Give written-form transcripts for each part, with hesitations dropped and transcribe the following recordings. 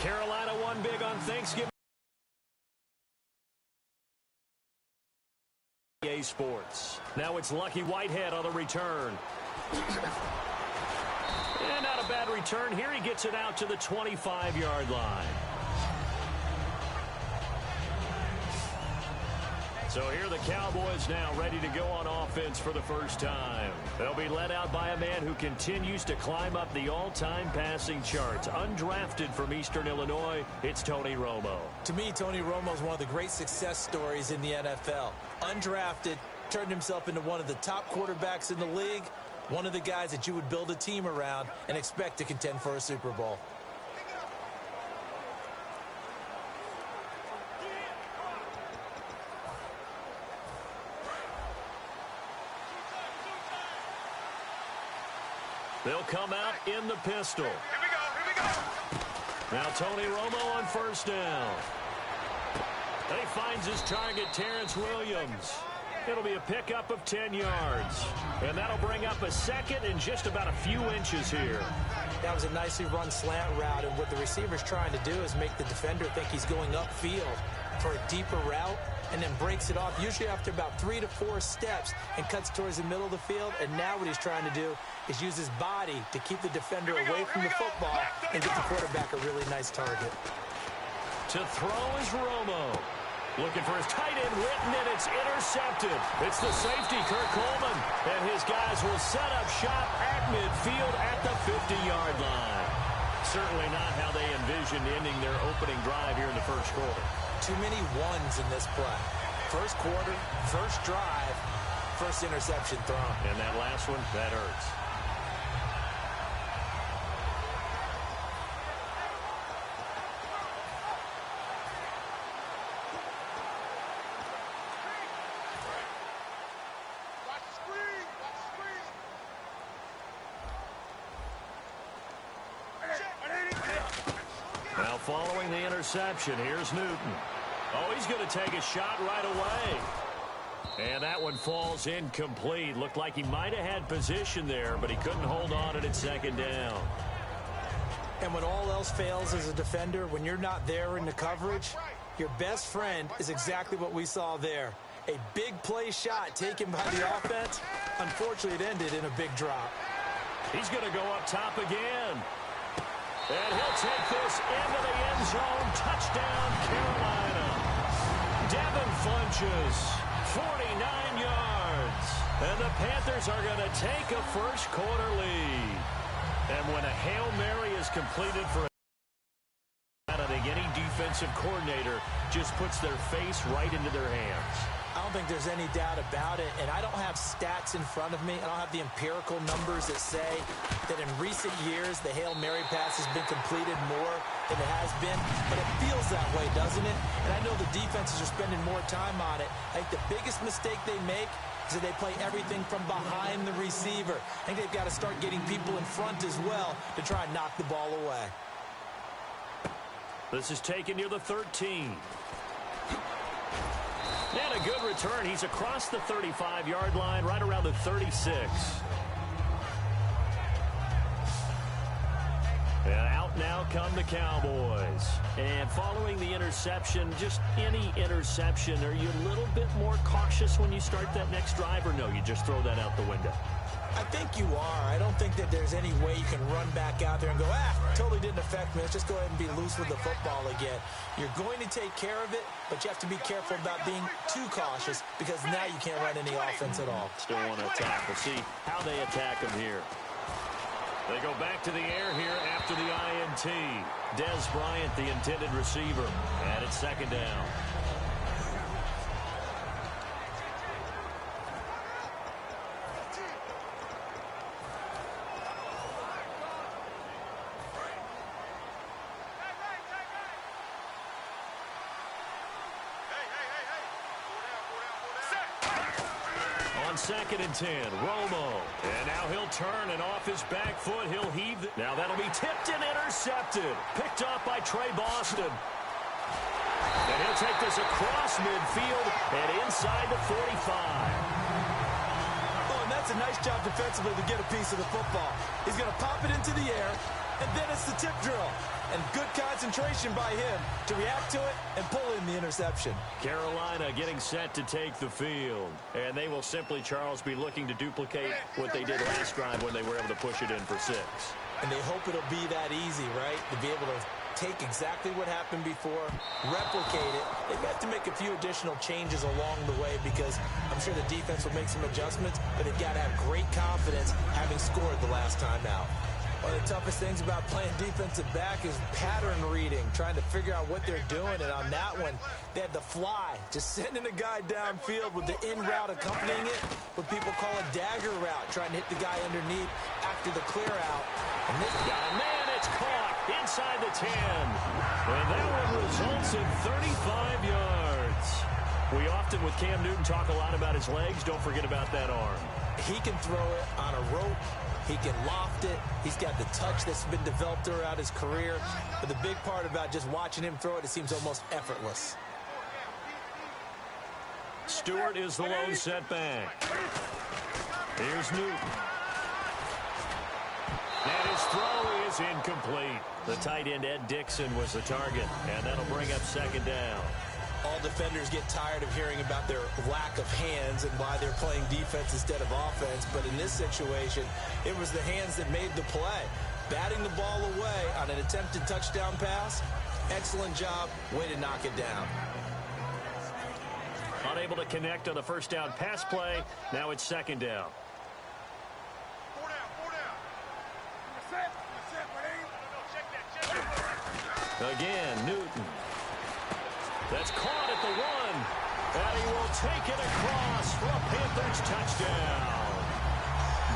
Carolina won big on Thanksgiving. EA Sports. Now it's Lucky Whitehead on the return. And not a bad return here. He gets it out to the 25-yard line. So here are the Cowboys now ready to go on offense for the first time. They'll be led out by a man who continues to climb up the all-time passing charts. Undrafted from Eastern Illinois, it's Tony Romo. To me, Tony Romo is one of the great success stories in the NFL. Undrafted, turned himself into one of the top quarterbacks in the league, one of the guys that you would build a team around and expect to contend for a Super Bowl. They'll come out in the pistol. Here we go. Now Tony Romo on first down. And he finds his target, Terrence Williams. It'll be a pickup of 10 yards. And that'll bring up a second and just about a few inches here. That was a nicely run slant route, and what the receiver's trying to do is make the defender think he's going upfield for a deeper route, and then breaks it off, usually after about 3 to 4 steps, and cuts towards the middle of the field. And now what he's trying to do is use his body to keep the defender away from the football and get the quarterback a really nice target. To throw is Romo. Looking for his tight end, Witten, and it's intercepted. It's the safety, Kirk Coleman. And his guys will set up shop at midfield at the 50-yard line. Certainly not how they envisioned ending their opening drive here in the first quarter. Too many ones in this play. First quarter, first drive, first interception thrown. And that last one, that hurts. Now following the interception, here's Newton. Oh, he's going to take a shot right away. And that one falls incomplete. Looked like he might have had position there, but he couldn't hold on at second down. And when all else fails as a defender, when you're not there in the coverage, your best friend is exactly what we saw there. A big play shot taken by the offense. Unfortunately, it ended in a big drop. He's going to go up top again. And he'll take this into the end zone. Touchdown, Carolina. Devin Funches, 49 yards. And the Panthers are going to take a first quarter lead. And when a Hail Mary is completed for I think any defensive coordinator just puts their face right into their hands. I don't think there's any doubt about it, and I don't have stats in front of me. I don't have the empirical numbers that say that in recent years the Hail Mary pass has been completed more than it has been, but it feels that way, doesn't it? And I know the defenses are spending more time on it. I think the biggest mistake they make is that they play everything from behind the receiver. I think they've got to start getting people in front as well to try and knock the ball away. This is taken near the 13. And a good return. He's across the 35-yard line, right around the 36. And out now come the Cowboys. And following the interception, just any interception, are you a little bit more cautious when you start that next drive, or no, you just throw that out the window? I think you are. I don't think that there's any way you can run back out there and go, totally didn't affect me. Let's just go ahead and be loose with the football again. You're going to take care of it, but you have to be careful about being too cautious because now you can't run any offense at all. Still want to attack. We'll see how they attack him here. They go back to the air here after the INT. Des Bryant, the intended receiver, and it's second down. Second and 10, Romo. And now he'll turn, and off his back foot, he'll heave. Now that'll be tipped and intercepted. Picked off by Trey Boston. And he'll take this across midfield and inside the 45. Oh, and that's a nice job defensively to get a piece of the football. He's going to pop it into the air, and then it's the tip drill. and good concentration by him to react to it and pull in the interception. Carolina getting set to take the field. And they will simply, Charles, be looking to duplicate what they did last drive when they were able to push it in for 6. And they hope it'll be that easy, right? To be able to take exactly what happened before, replicate it. They have to make a few additional changes along the way because I'm sure the defense will make some adjustments, but they've got to have great confidence having scored the last time out. One of the toughest things about playing defensive back is pattern reading, trying to figure out what they're doing. And on that one, they had the fly, just sending a guy downfield with the in route accompanying it, what people call a dagger route, trying to hit the guy underneath after the clear out. And this got a man, it's caught inside the 10. And that one results in 35 yards. We often, with Cam Newton, talk a lot about his legs. Don't forget about that arm. He can throw it on a rope. He can loft it. He's got the touch that's been developed throughout his career. But the big part about just watching him throw it, it seems almost effortless. Stewart is the lone setback. Here's Newton. And his throw is incomplete. The tight end, Ed Dixon, was the target. And that'll bring up second down. All defenders get tired of hearing about their lack of hands and why they're playing defense instead of offense. But in this situation, it was the hands that made the play. Batting the ball away on an attempted touchdown pass. Excellent job. Way to knock it down. Unable to connect on the first down pass play. Now it's second down. Again, Newton. That's caught at the 1. And he will take it across for a Panthers touchdown.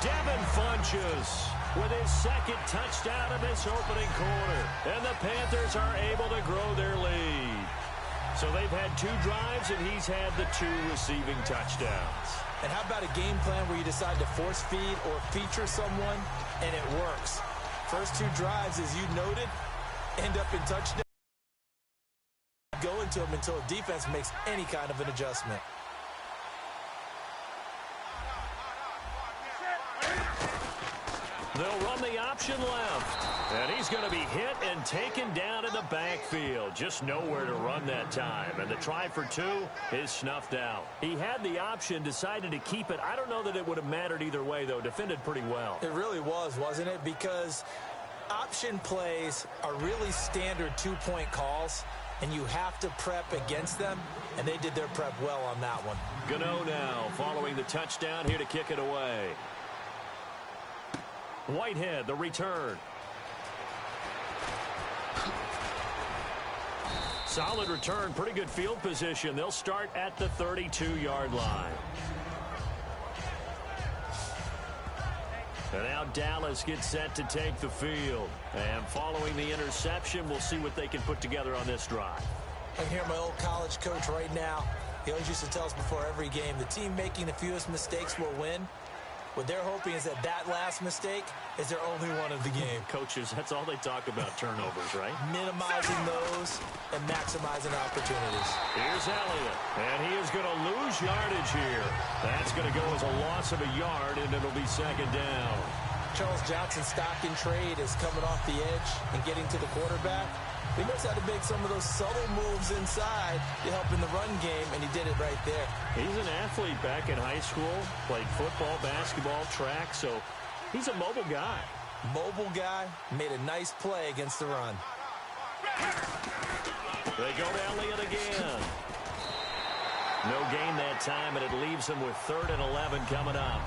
Devin Funches with his second touchdown of this opening quarter. And the Panthers are able to grow their lead. So they've had 2 drives, and he's had the 2 receiving touchdowns. And how about a game plan where you decide to force feed or feature someone, and it works? First 2 drives, as you noted, end up in touchdowns. Go into them until a defense makes any kind of an adjustment. They'll run the option left. And he's going to be hit and taken down in the backfield. Just nowhere to run that time. And the try for 2 is snuffed out. He had the option, decided to keep it. I don't know that it would have mattered either way, though. Defended pretty well. It really was, wasn't it? Because option plays are really standard 2-point calls. And you have to prep against them, and they did their prep well on that one. Gano now following the touchdown here to kick it away. Whitehead, the return. Solid return, pretty good field position. They'll start at the 32-yard line. And now Dallas gets set to take the field. And following the interception, we'll see what they can put together on this drive. I can hear my old college coach right now. He always used to tell us before every game, the team making the fewest mistakes will win. What they're hoping is that that last mistake is their only one of the game. Coaches, that's all they talk about, turnovers, right? Minimizing those and maximizing opportunities. Here's Elliott, and he is going to lose yardage here. That's going to go as a loss of a yard, and it'll be second down. Charles Johnson's stock in trade is coming off the edge and getting to the quarterback. He knows how to make some of those subtle moves inside to help in the run game, and he did it right there. He's an athlete back in high school, played football, basketball, track, so he's a mobile guy. Mobile guy, made a nice play against the run. They go to Elliott again. No gain that time, and it leaves them with 3rd and 11 coming up.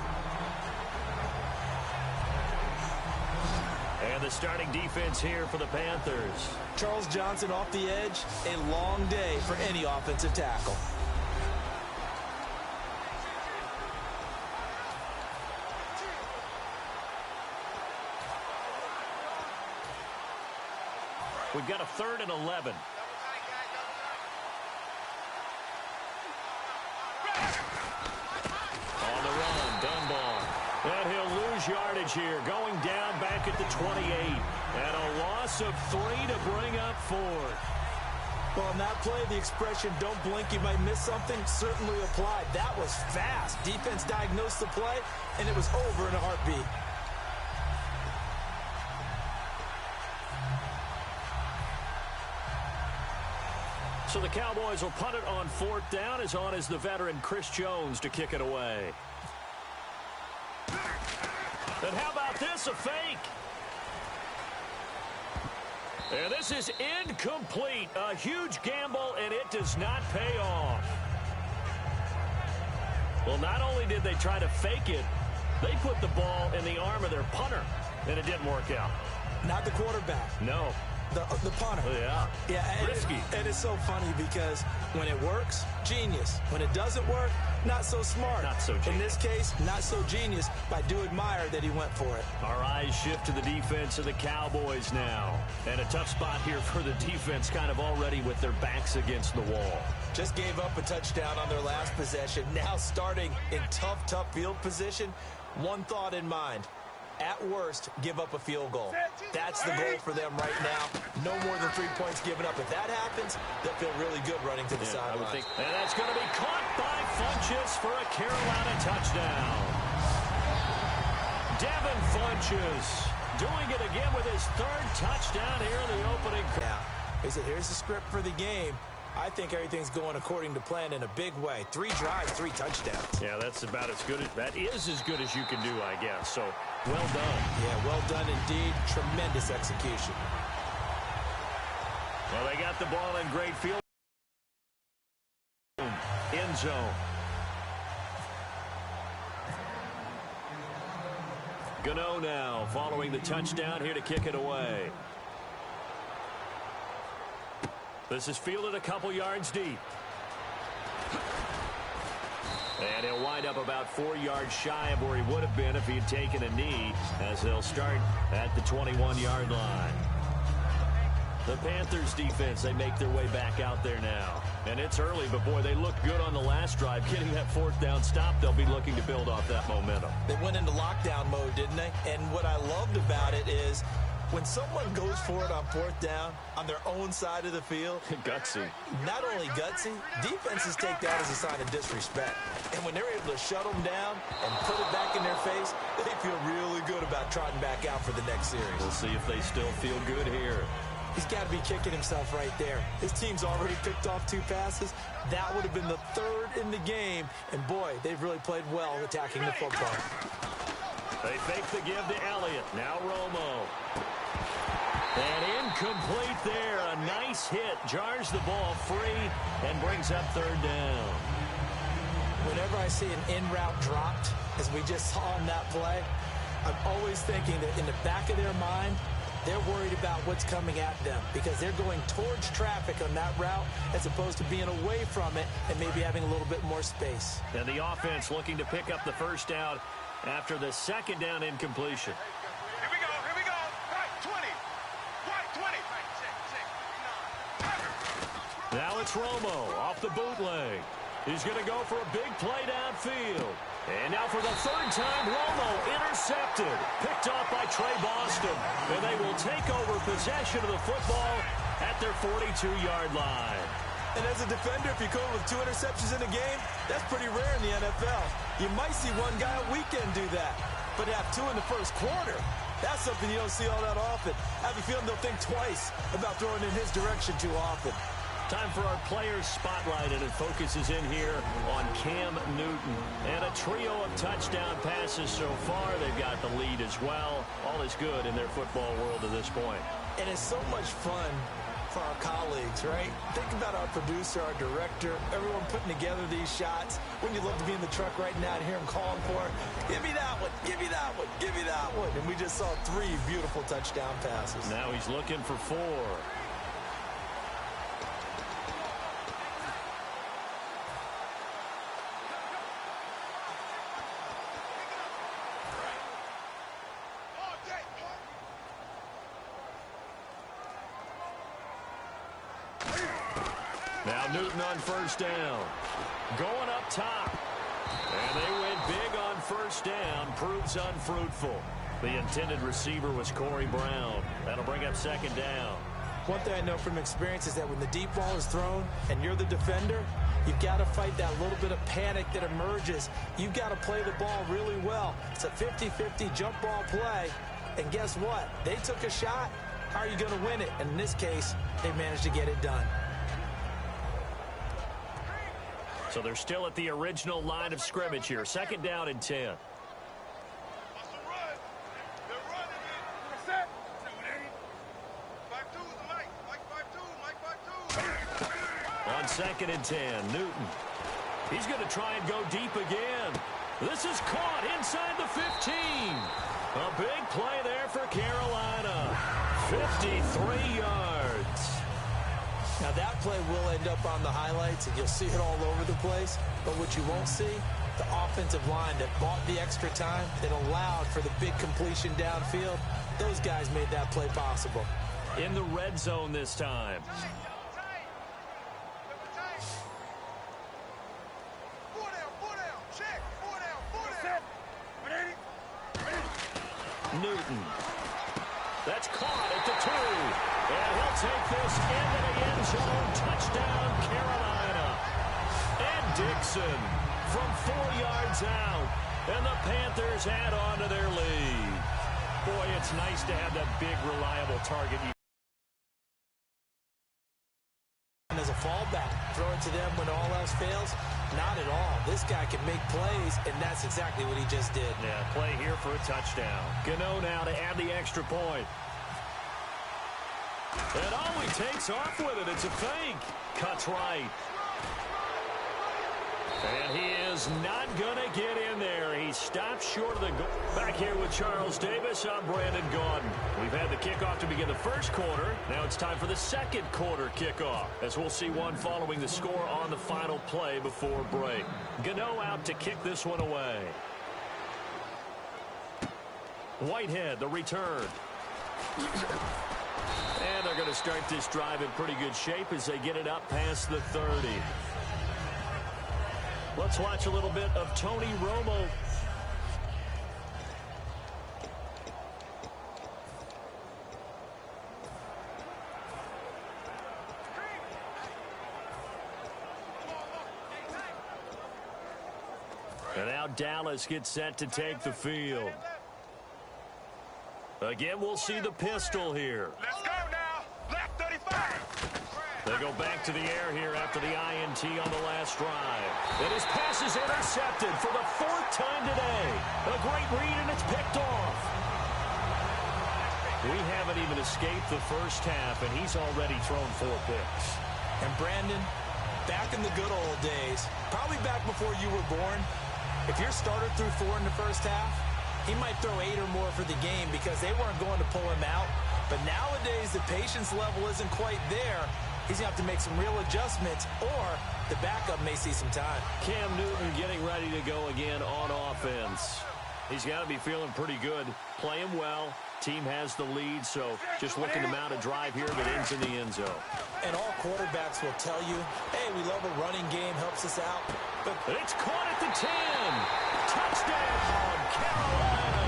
And the starting defense here for the Panthers. Charles Johnson off the edge, a long day for any offensive tackle. We've got a 3rd and 11. On the run, Dunbar. And he'll lose yardage here, going down back at the 28. And a loss of 3 to bring up 4. Well, on that play, the expression, don't blink, you might miss something, certainly applied. That was fast. Defense diagnosed the play, and it was over in a heartbeat. So the Cowboys will punt it on 4th down. As on is the veteran Chris Jones to kick it away. And how about this, a fake? And this is incomplete. A huge gamble, and it does not pay off. Well, not only did they try to fake it, they put the ball in the arm of their punter, and it didn't work out. Not the quarterback. No. The punter. Yeah. Yeah. Risky. And it's so funny because when it works, genius. When it doesn't work, not so smart. Not so genius. In this case, not so genius, but I do admire that he went for it. Our eyes shift to the defense of the Cowboys now. And a tough spot here for the defense, kind of already with their backs against the wall. Just gave up a touchdown on their last possession. Now starting in tough field position. One thought in mind. At worst, give up a field goal. That's the goal for them right now. No more than 3 points given up. If that happens, they'll feel really good running to the sideline. And that's going to be caught by Funchess for a Carolina touchdown. Devin Funchess doing it again with his 3rd touchdown here in the opening. Now, here's the script for the game. I think everything's going according to plan in a big way. 3 drives, 3 touchdowns. Yeah, that's about as good. That is as good as you can do, I guess. So, well done. Yeah, well done indeed. Tremendous execution. Well, they got the ball in great field. End zone. Gano now following the touchdown here to kick it away. This is fielded a couple yards deep. And he'll wind up about 4 yards shy of where he would have been if he had taken a knee, as they'll start at the 21-yard line. The Panthers defense, they make their way back out there now. And it's early, but boy, they looked good on the last drive. Getting that 4th down stop, they'll be looking to build off that momentum. They went into lockdown mode, didn't they? And what I loved about it is when someone goes for it on 4th down on their own side of the field. Gutsy. Not only gutsy, defenses take that as a sign of disrespect. And when they're able to shut them down and put it back in their face, they feel really good about trotting back out for the next series. We'll see if they still feel good here. He's got to be kicking himself right there. His team's already picked off 2 passes. That would have been the 3rd in the game. And boy, they've really played well attacking the football. They fake the give to Elliott. Now Romo. And incomplete there. A nice hit. Jars the ball free and brings up 3rd down. Whenever I see an in-route dropped, as we just saw in that play, I'm always thinking that in the back of their mind, they're worried about what's coming at them because they're going towards traffic on that route as opposed to being away from it and maybe having a little bit more space. And the offense looking to pick up the 1st down after the 2nd down incompletion. Here we go. Right, 20. Right, 20. Right, 6, 6, 9. Now it's Romo off the bootleg. He's going to go for a big play downfield. And now for the 3rd time, Romo intercepted. Picked off by Trey Boston. And they will take over possession of the football at their 42-yard line. And as a defender, if you go with 2 interceptions in a game, that's pretty rare in the NFL. You might see one guy a weekend do that. But to have 2 in the 1st quarter, that's something you don't see all that often. I have a feeling they'll think twice about throwing in his direction too often. Time for our players spotlight, and it focuses in here on Cam Newton. And a trio of touchdown passes so far. They've got the lead as well. All is good in their football world at this point. And it's so much fun for our colleagues, right? Think about our producer, our director, everyone putting together these shots. Wouldn't you love to be in the truck right now and hear him calling for it? Give me that one, give me that one, give me that one. And we just saw 3 beautiful touchdown passes. Now he's looking for 4. Now Newton on 1st down. Going up top. And they went big on 1st down. Proves unfruitful. The intended receiver was Corey Brown. That'll bring up 2nd down. One thing I know from experience is that when the deep ball is thrown and you're the defender, you've got to fight that little bit of panic that emerges. You've got to play the ball really well. It's a 50-50 jump ball play. And guess what? They took a shot. How are you going to win it? And in this case, they managed to get it done. So they're still at the original line of scrimmage here. 2nd down and 10. On 2nd and 10, Newton. He's going to try and go deep again. This is caught inside the 15. A big play there for Carolina. 53 yards. Now that play will end up on the highlights, and you'll see it all over the place. But what you won't see, the offensive line that bought the extra time, that allowed for the big completion downfield, those guys made that play possible. In the red zone this time. Newton. That's caught at the 2. And he'll take this into the end zone. Touchdown, Carolina. And Dixon from 4 yards out. And the Panthers add on to their lead. Boy, it's nice to have that big, reliable target. As a fallback, throw it to them when all else fails? Not at all. This guy can make plays, and that's exactly what he just did. Yeah, play here for a touchdown. Gano now to add the extra point. And he takes off with it. It's a fake. Cuts right. And he is not going to get in there. He stops short of the goal. Back here with Charles Davis, I'm Brandon Gaudin. We've had the kickoff to begin the first quarter. Now it's time for the second quarter kickoff, as we'll see one following the score on the final play before break. Gano out to kick this one away. Whitehead, the return. And they're going to start this drive in pretty good shape as they get it up past the 30. Let's watch a little bit of Tony Romo. And now Dallas gets set to take the field. Again, we'll see the pistol here. Let's go now. Left 35. They go back to the air here after the INT on the last drive. And his pass is intercepted for the 4th time today. A great read, and it's picked off. We haven't even escaped the first half, and he's already thrown 4 picks. And Brandon, back in the good old days, probably back before you were born, if your starter threw 4 in the first half, he might throw 8 or more for the game because they weren't going to pull him out. But nowadays, the patience level isn't quite there. He's going to have to make some real adjustments, or the backup may see some time. Cam Newton getting ready to go again on offense. He's got to be feeling pretty good, playing well. Team has the lead, so just looking to mount a drive here that ends in the end zone. And all quarterbacks will tell you, hey, we love a running game, helps us out. But it's caught at the 10. Touchdown, Carolina.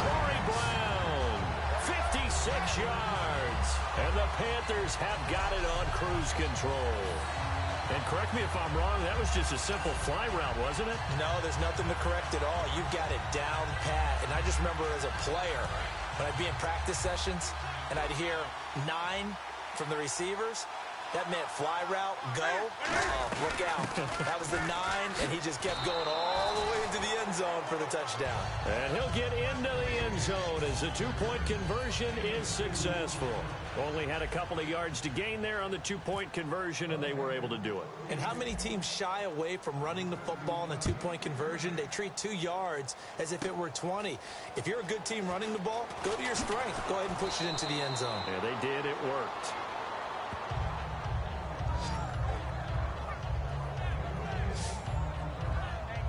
Corey Brown, 56 yards. And the Panthers have got it on cruise control. And correct me if I'm wrong, that was just a simple fly route, wasn't it? No, there's nothing to correct at all. You've got it down pat. And I just remember as a player, when I'd be in practice sessions, and I'd hear 9 from the receivers, that meant fly route, go. Oh, look out. That was the 9, and he just kept going all the way into the end zone for the touchdown. And he'll get into the end zone as the 2-point conversion is successful. Only had a couple of yards to gain there on the 2-point conversion, and they were able to do it. And how many teams shy away from running the football in a 2-point conversion? They treat 2 yards as if it were 20. If you're a good team running the ball, go to your strength. Go ahead and push it into the end zone. Yeah, they did. It worked.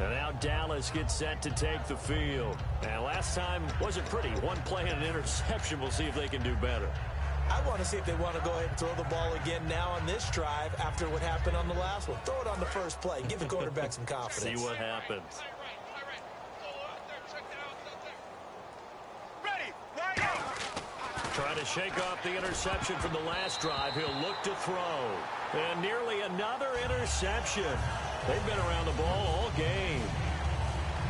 And now Dallas gets set to take the field. And last time wasn't pretty. One play and an interception. We'll see if they can do better. I want to see if they want to go ahead and throw the ball again now on this drive after what happened on the last one. Throw it on the first play. Give the quarterback some confidence. See what happens. Ready, line up. Trying to shake off the interception from the last drive. He'll look to throw. And nearly another interception. They've been around the ball all game.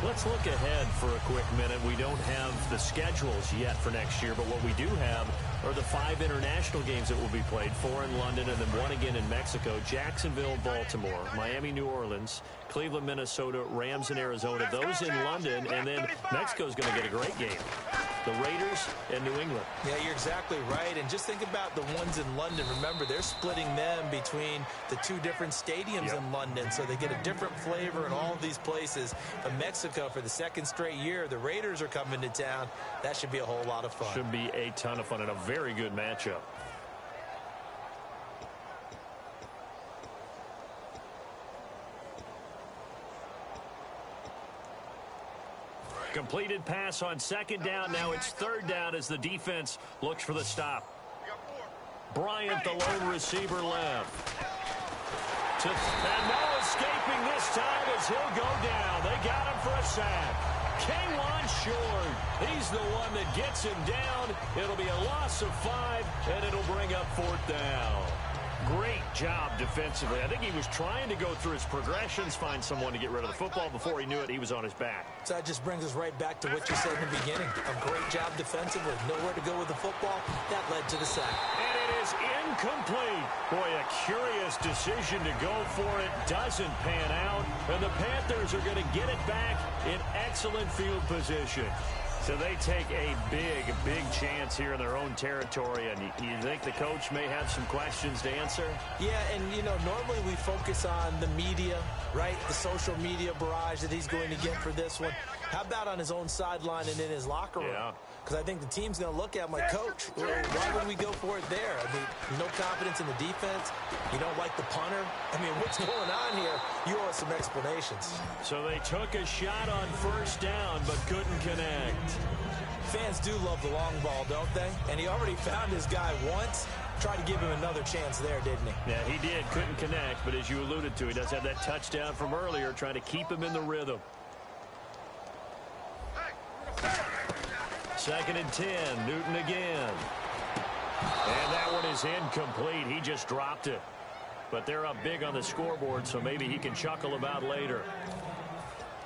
Let's look ahead for a quick minute. We don't have the schedules yet for next year, but what we do have are the 5 international games that will be played, 4 in London and then 1 again in Mexico, Jacksonville, Baltimore, Miami, New Orleans, Cleveland, Minnesota, Rams, and Arizona. Those in London, and then Mexico's going to get a great game. The Raiders and New England. Yeah, you're exactly right. And just think about the ones in London. Remember, they're splitting them between the 2 different stadiums in London, so they get a different flavor in all of these places. But Mexico, for the 2nd straight year, the Raiders are coming to town. That should be a whole lot of fun. Should be a ton of fun and a very good matchup. Completed pass on 2nd down. Now it's 3rd down as the defense looks for the stop. Bryant, the lone receiver, left. And no escaping this time as he'll go down. They got him for a sack. K'Wan Short. He's the one that gets him down. It'll be a loss of 5, and it'll bring up 4th down. Great job defensively. I think he was trying to go through his progressions, find someone to get rid of the football. Before he knew it, he was on his back. So that just brings us right back to what you said in the beginning. A great job defensively. Nowhere to go with the football. That led to the sack. And it is incomplete. Boy, a curious decision to go for it. Doesn't pan out. And the Panthers are going to get it back in excellent field position. So they take a big chance here in their own territory. And you think the coach may have some questions to answer? Yeah, and, you know, normally we focus on the media, right? The social media barrage that he's going to get for this one. How about on his own sideline and in his locker room? Yeah. Because I think the team's going to look at him like, Coach, why would we go for it there? I mean, no confidence in the defense. You don't like the punter. I mean, what's going on here? You owe us some explanations. So they took a shot on 1st down, but couldn't connect. Fans do love the long ball, don't they? And he already found his guy once. Tried to give him another chance there, didn't he? Yeah, he did. Couldn't connect, but as you alluded to, he does have that touchdown from earlier, trying to keep him in the rhythm. 2nd and 10, Newton again. And that one is incomplete. He just dropped it. But they're up big on the scoreboard, so maybe he can chuckle about later.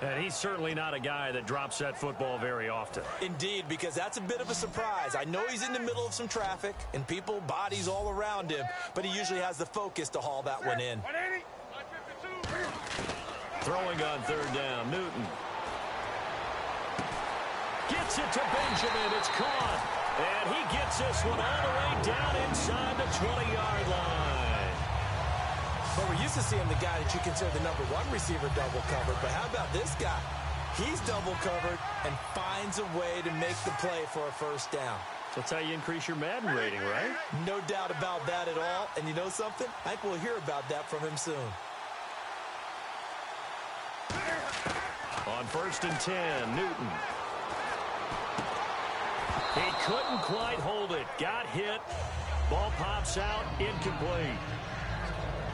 And he's certainly not a guy that drops that football very often. Indeed, because that's a bit of a surprise. I know he's in the middle of some traffic and people, bodies all around him, but he usually has the focus to haul that one in. Throwing on 3rd down, Newton. Gets it to Benjamin. It's caught. And he gets this one all the way down inside the 20-yard line. But we're used to seeing the guy that you consider the #1 receiver double covered. But how about this guy? He's double covered and finds a way to make the play for a 1st down. That's how you increase your Madden rating, right? No doubt about that at all. And you know something? I think we'll hear about that from him soon. On 1st and 10, Newton. He couldn't quite hold it. Got hit. Ball pops out. Incomplete.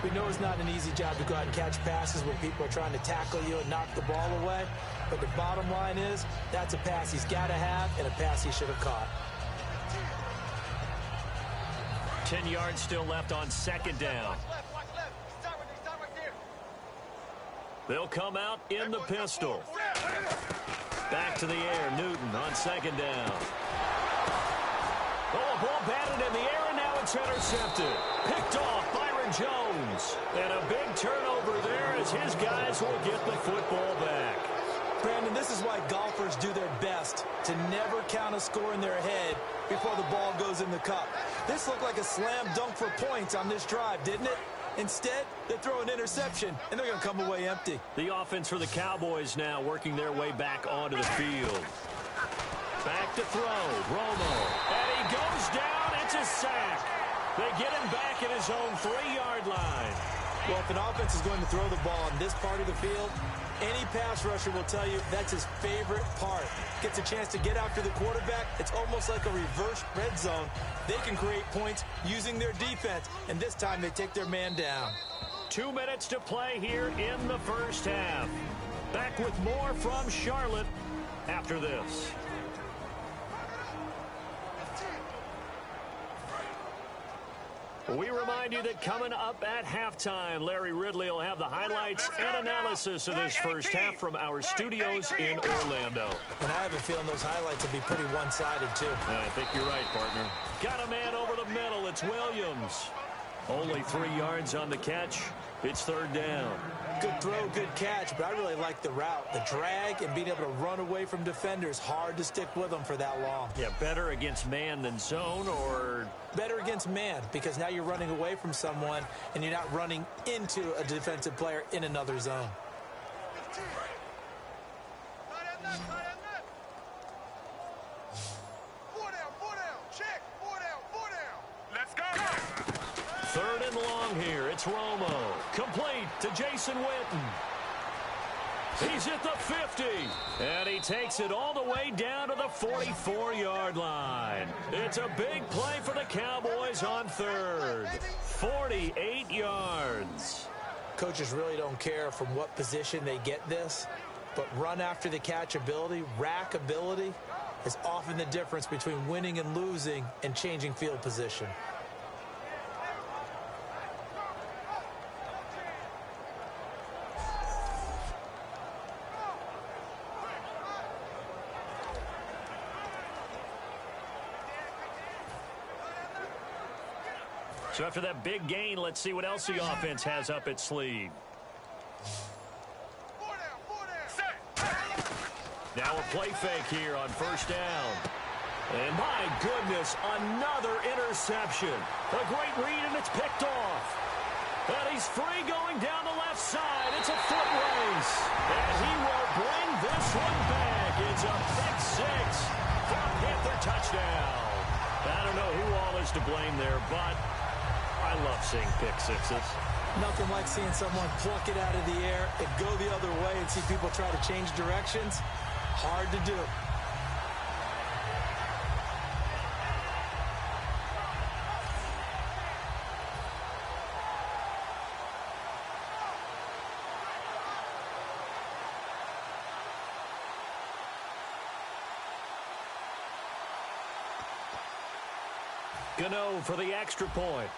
We know it's not an easy job to go out and catch passes when people are trying to tackle you and knock the ball away. But the bottom line is, that's a pass he's got to have and a pass he should have caught. 10 yards still left on 2nd down. They'll come out in the pistol. Back to the air. Newton on 2nd down. Oh, a ball batted in the air, and now it's intercepted. Picked off Byron Jones. And a big turnover there as his guys will get the football back. Brandon, this is why golfers do their best to never count a score in their head before the ball goes in the cup. This looked like a slam dunk for points on this drive, didn't it? Instead, they throw an interception, and they're going to come away empty. The offense for the Cowboys now working their way back onto the field. Back to throw. Romo. And he goes down. It's a sack. They get him back at his own 3-yard line. Well, if an offense is going to throw the ball on this part of the field, any pass rusher will tell you that's his favorite part. Gets a chance to get after the quarterback. It's almost like a reverse red zone. They can create points using their defense, and this time they take their man down. 2 minutes to play here in the 1st half. Back with more from Charlotte after this. We remind you that coming up at halftime, Larry Ridley will have the highlights and analysis of this first half from our studios in Orlando. And I have a feeling those highlights will be pretty one-sided, too. I think you're right, partner. Got a man over the middle. It's Williams. Only 3 yards on the catch. It's third down. Good throw, good catch, but I really like the route. The drag and being able to run away from defenders. Hard to stick with them for that long. Yeah, better against man than zone, or? Better against man, because now you're running away from someone and you're not running into a defensive player in another zone. Third and long here. It's Romo. Complete to Jason Witten. He's at the 50. And he takes it all the way down to the 44-yard line. It's a big play for the Cowboys on third. 48 yards. Coaches really don't care from what position they get this, but run after the catch ability, rack ability, is often the difference between winning and losing and changing field position. So after that big gain, let's see what else the offense has up its sleeve. Now a play fake here on first down. And my goodness, another interception. A great read, and it's picked off. And he's free going down the left side. It's a foot race. And he will bring this one back. It's a pick six for a Panther touchdown. I don't know who all is to blame there, but I love seeing pick sixes. Nothing like seeing someone pluck it out of the air and go the other way and see people try to change directions. Hard to do. Gano for the extra point.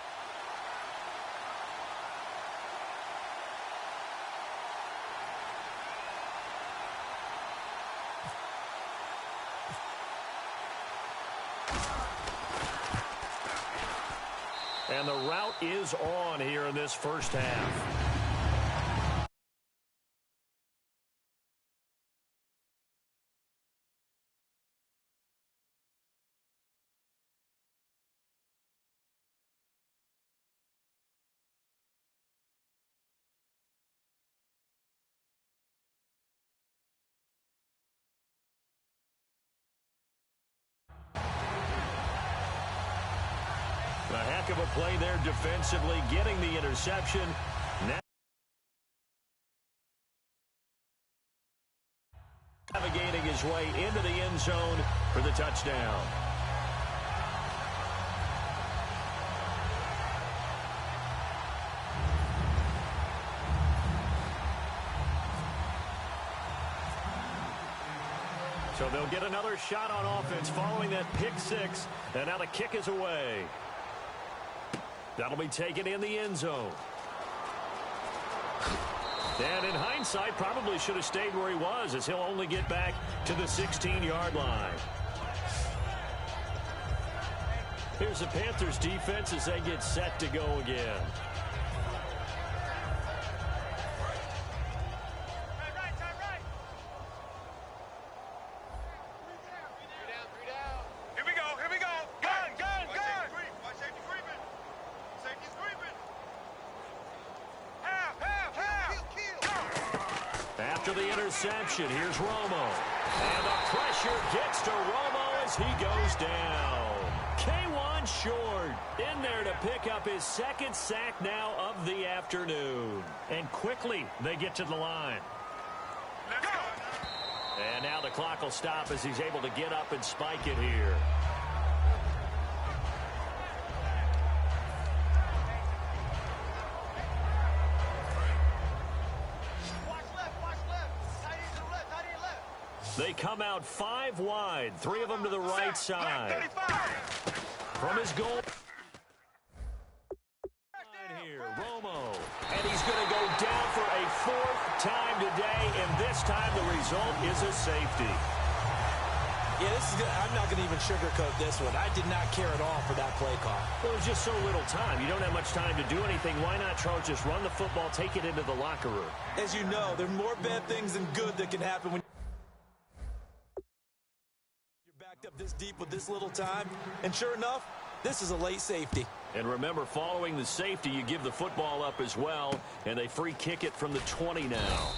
And the route is on here in this first half. A heck of a play there defensively, getting the interception. Now navigating his way into the end zone for the touchdown. So they'll get another shot on offense following that pick six. And now the kick is away. That'll be taken in the end zone. And in hindsight, probably should have stayed where he was, as he'll only get back to the 16-yard line. Here's the Panthers defense as they get set to go again. After the interception, here's Romo. And the pressure gets to Romo as he goes down. K1 short in there to pick up his second sack now of the afternoon. And quickly, they get to the line. And now the clock will stop as he's able to get up and spike it here. They come out 5 wide, 3 of them to the right side. From his goal. here, Romo. And he's going to go down for a fourth time today, and this time the result is a safety. Yeah, this is good. I'm not going to even sugarcoat this one. I did not care at all for that play call. Well, there's just so little time. You don't have much time to do anything. Why not, Charles, just run the football, take it into the locker room? As you know, there are more bad things than good that can happen when you're backed up this deep with this little time. And sure enough, this is a late safety. And remember, following the safety, you give the football up as well, and they free kick it from the 20 now.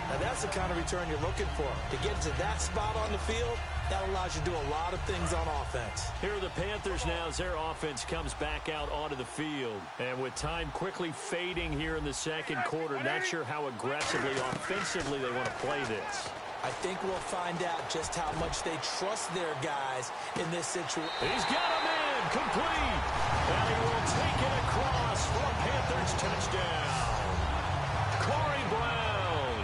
Now, that's the kind of return you're looking for. To get to that spot on the field, that allows you to do a lot of things on offense. Here are the Panthers now as their offense comes back out onto the field. And with time quickly fading here in the second quarter, not sure how aggressively, offensively they want to play this. I think we'll find out just how much they trust their guys in this situation. He's got him in, complete. And he will take it across for a Panthers touchdown. Corey Brown,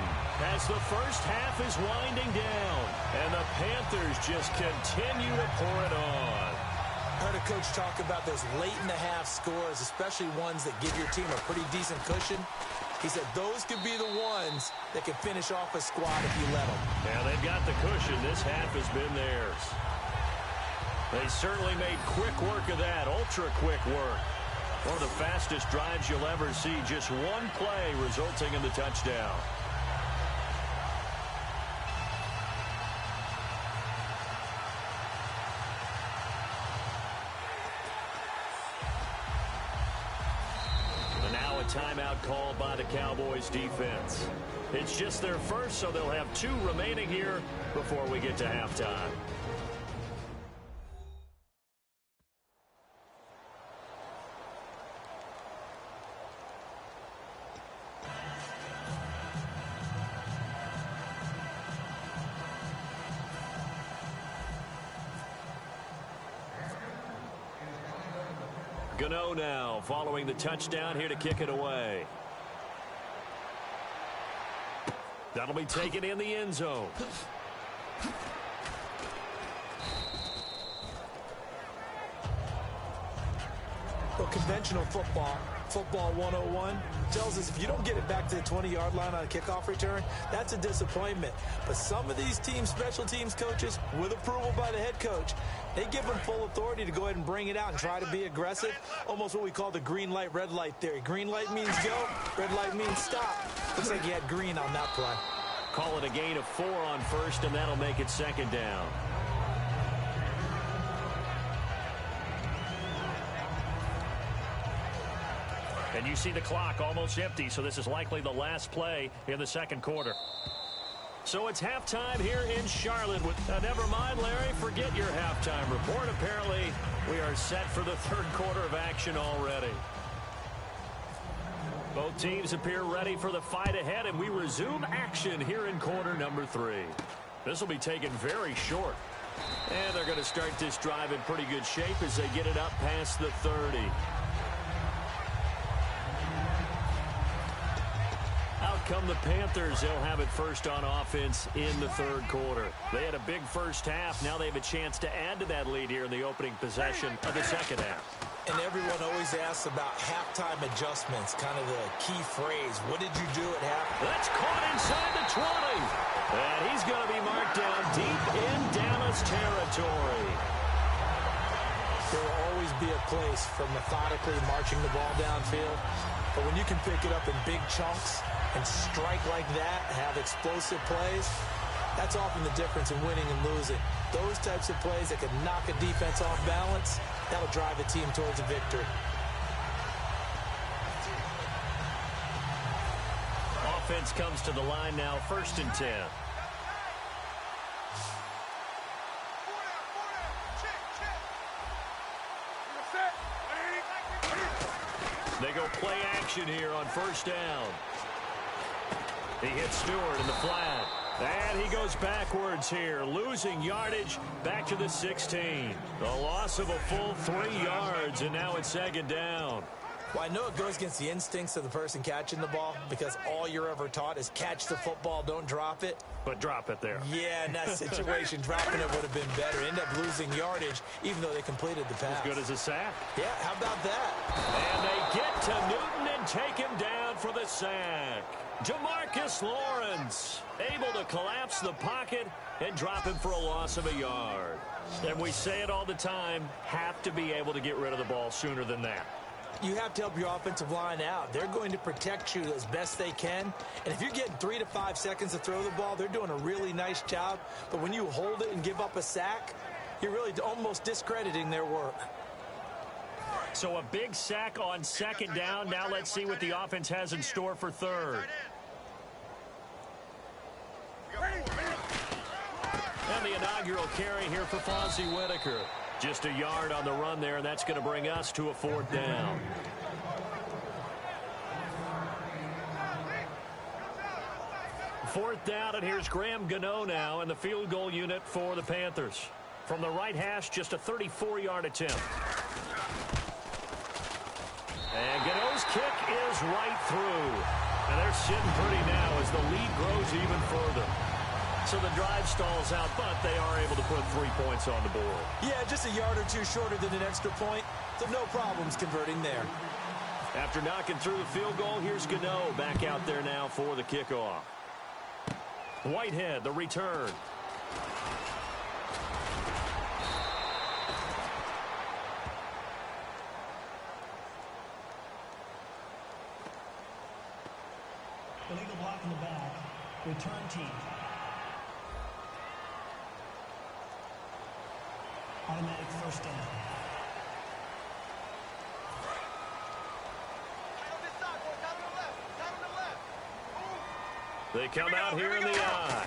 as the first half is winding down, and the Panthers just continue to pour it on. I heard a coach talk about those late-in-the-half scores, especially ones that give your team a pretty decent cushion. He said those could be the ones that can finish off a squad if you let them. Yeah, they've got the cushion. This half has been theirs. They certainly made quick work of that, ultra-quick work. One of the fastest drives you'll ever see, just one play resulting in the touchdown. Timeout called by the Cowboys defense. It's just their first, so they'll have 2 remaining here before we get to halftime. Gano now following the touchdown here to kick it away. That'll be taken in the end zone. Well, conventional football 101, tells us if you don't get it back to the 20-yard line on a kickoff return, that's a disappointment. But some of these teams, special teams coaches, with approval by the head coach, they give them full authority to go ahead and bring it out and try to be aggressive, almost what we call the green light, red light theory. Green light means go, red light means stop. Looks like he had green on that play. Call it a gain of 4 on first, and that'll make it second down. And you see the clock almost empty, so this is likely the last play in the second quarter. So it's halftime here in Charlotte. Never mind, Larry, forget your halftime report. Apparently, we are set for the third quarter of action already. Both teams appear ready for the fight ahead, and we resume action here in quarter number 3. This will be taken very short. And they're going to start this drive in pretty good shape as they get it up past the 30. Out come the Panthers. They'll have it first on offense in the third quarter. They had a big first half. Now they have a chance to add to that lead here in the opening possession of the second half. And everyone always asks about halftime adjustments, kind of the key phrase. What did you do at halftime? That's caught inside the 20. And he's going to be marked down deep in Dallas territory. There will always be a place for methodically marching the ball downfield. But when you can pick it up in big chunks and strike like that, have explosive plays, that's often the difference in winning and losing. Those types of plays that can knock a defense off balance, that'll drive a team towards a victory. Offense comes to the line now, 1st and 10. They go play action here on 1st down. He hits Stewart in the flat. And he goes backwards here, losing yardage back to the 16. The loss of a full 3 yards, and now it's 2nd down. Well, I know it goes against the instincts of the person catching the ball because all you're ever taught is catch the football, don't drop it. But drop it there. Yeah, in that situation, dropping it would have been better. End up losing yardage, even though they completed the pass. As good as a sack. Yeah, how about that? And they get to Newton and take him down for the sack. Jamarcus Lawrence able to collapse the pocket and drop him for a loss of a yard. And we say it all the time, have to be able to get rid of the ball sooner than that. You have to help your offensive line out. They're going to protect you as best they can. And if you're getting 3 to 5 seconds to throw the ball, they're doing a really nice job. But when you hold it and give up a sack, you're really almost discrediting their work. So a big sack on second down. Now let's see what the offense has in store for third. And the inaugural carry here for Fonzie Whitaker. Just a yard on the run there, and that's going to bring us to a 4th down. Fourth down, and here's Graham Gano now in the field goal unit for the Panthers. From the right hash, just a 34-yard attempt. And Gano's kick is right through. And they're sitting pretty now as the lead grows even further. So the drive stalls out, but they are able to put 3 points on the board. Yeah, just a yard or two shorter than an extra point, so no problems converting there. After knocking through the field goal, here's Gano back out there now for the kickoff. Whitehead, the return. Illegal block in the back. Return team. Automatic first down. They come out here in the eye.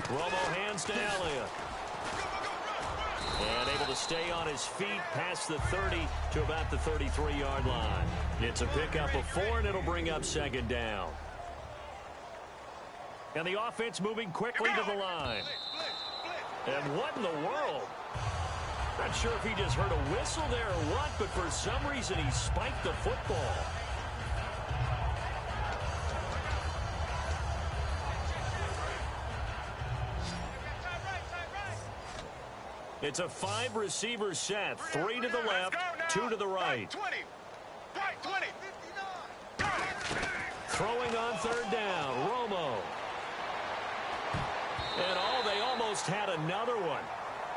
Romo hands to Elliott. And able to stay on his feet past the 30 to about the 33-yard line. It's a pickup of 4, and it'll bring up second down. And the offense moving quickly to the line. And what in the world? Not sure if he just heard a whistle there or what, but for some reason he spiked the football. It's a 5-receiver set. 3 to the left, 2 to the right. Throwing on third down, Romo. And they almost had another one.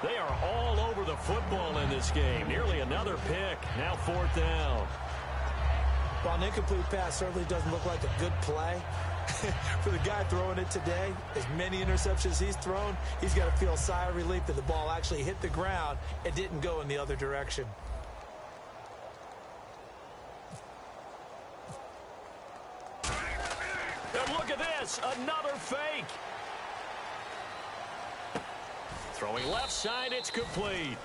They are all over the football in this game. Nearly another pick. Now 4th down. Well, an incomplete pass certainly doesn't look like a good play. For the guy throwing it today, as many interceptions he's thrown, he's got to feel a sigh of relief that the ball actually hit the ground and didn't go in the other direction. And look at this, another fake. Throwing left side, it's complete.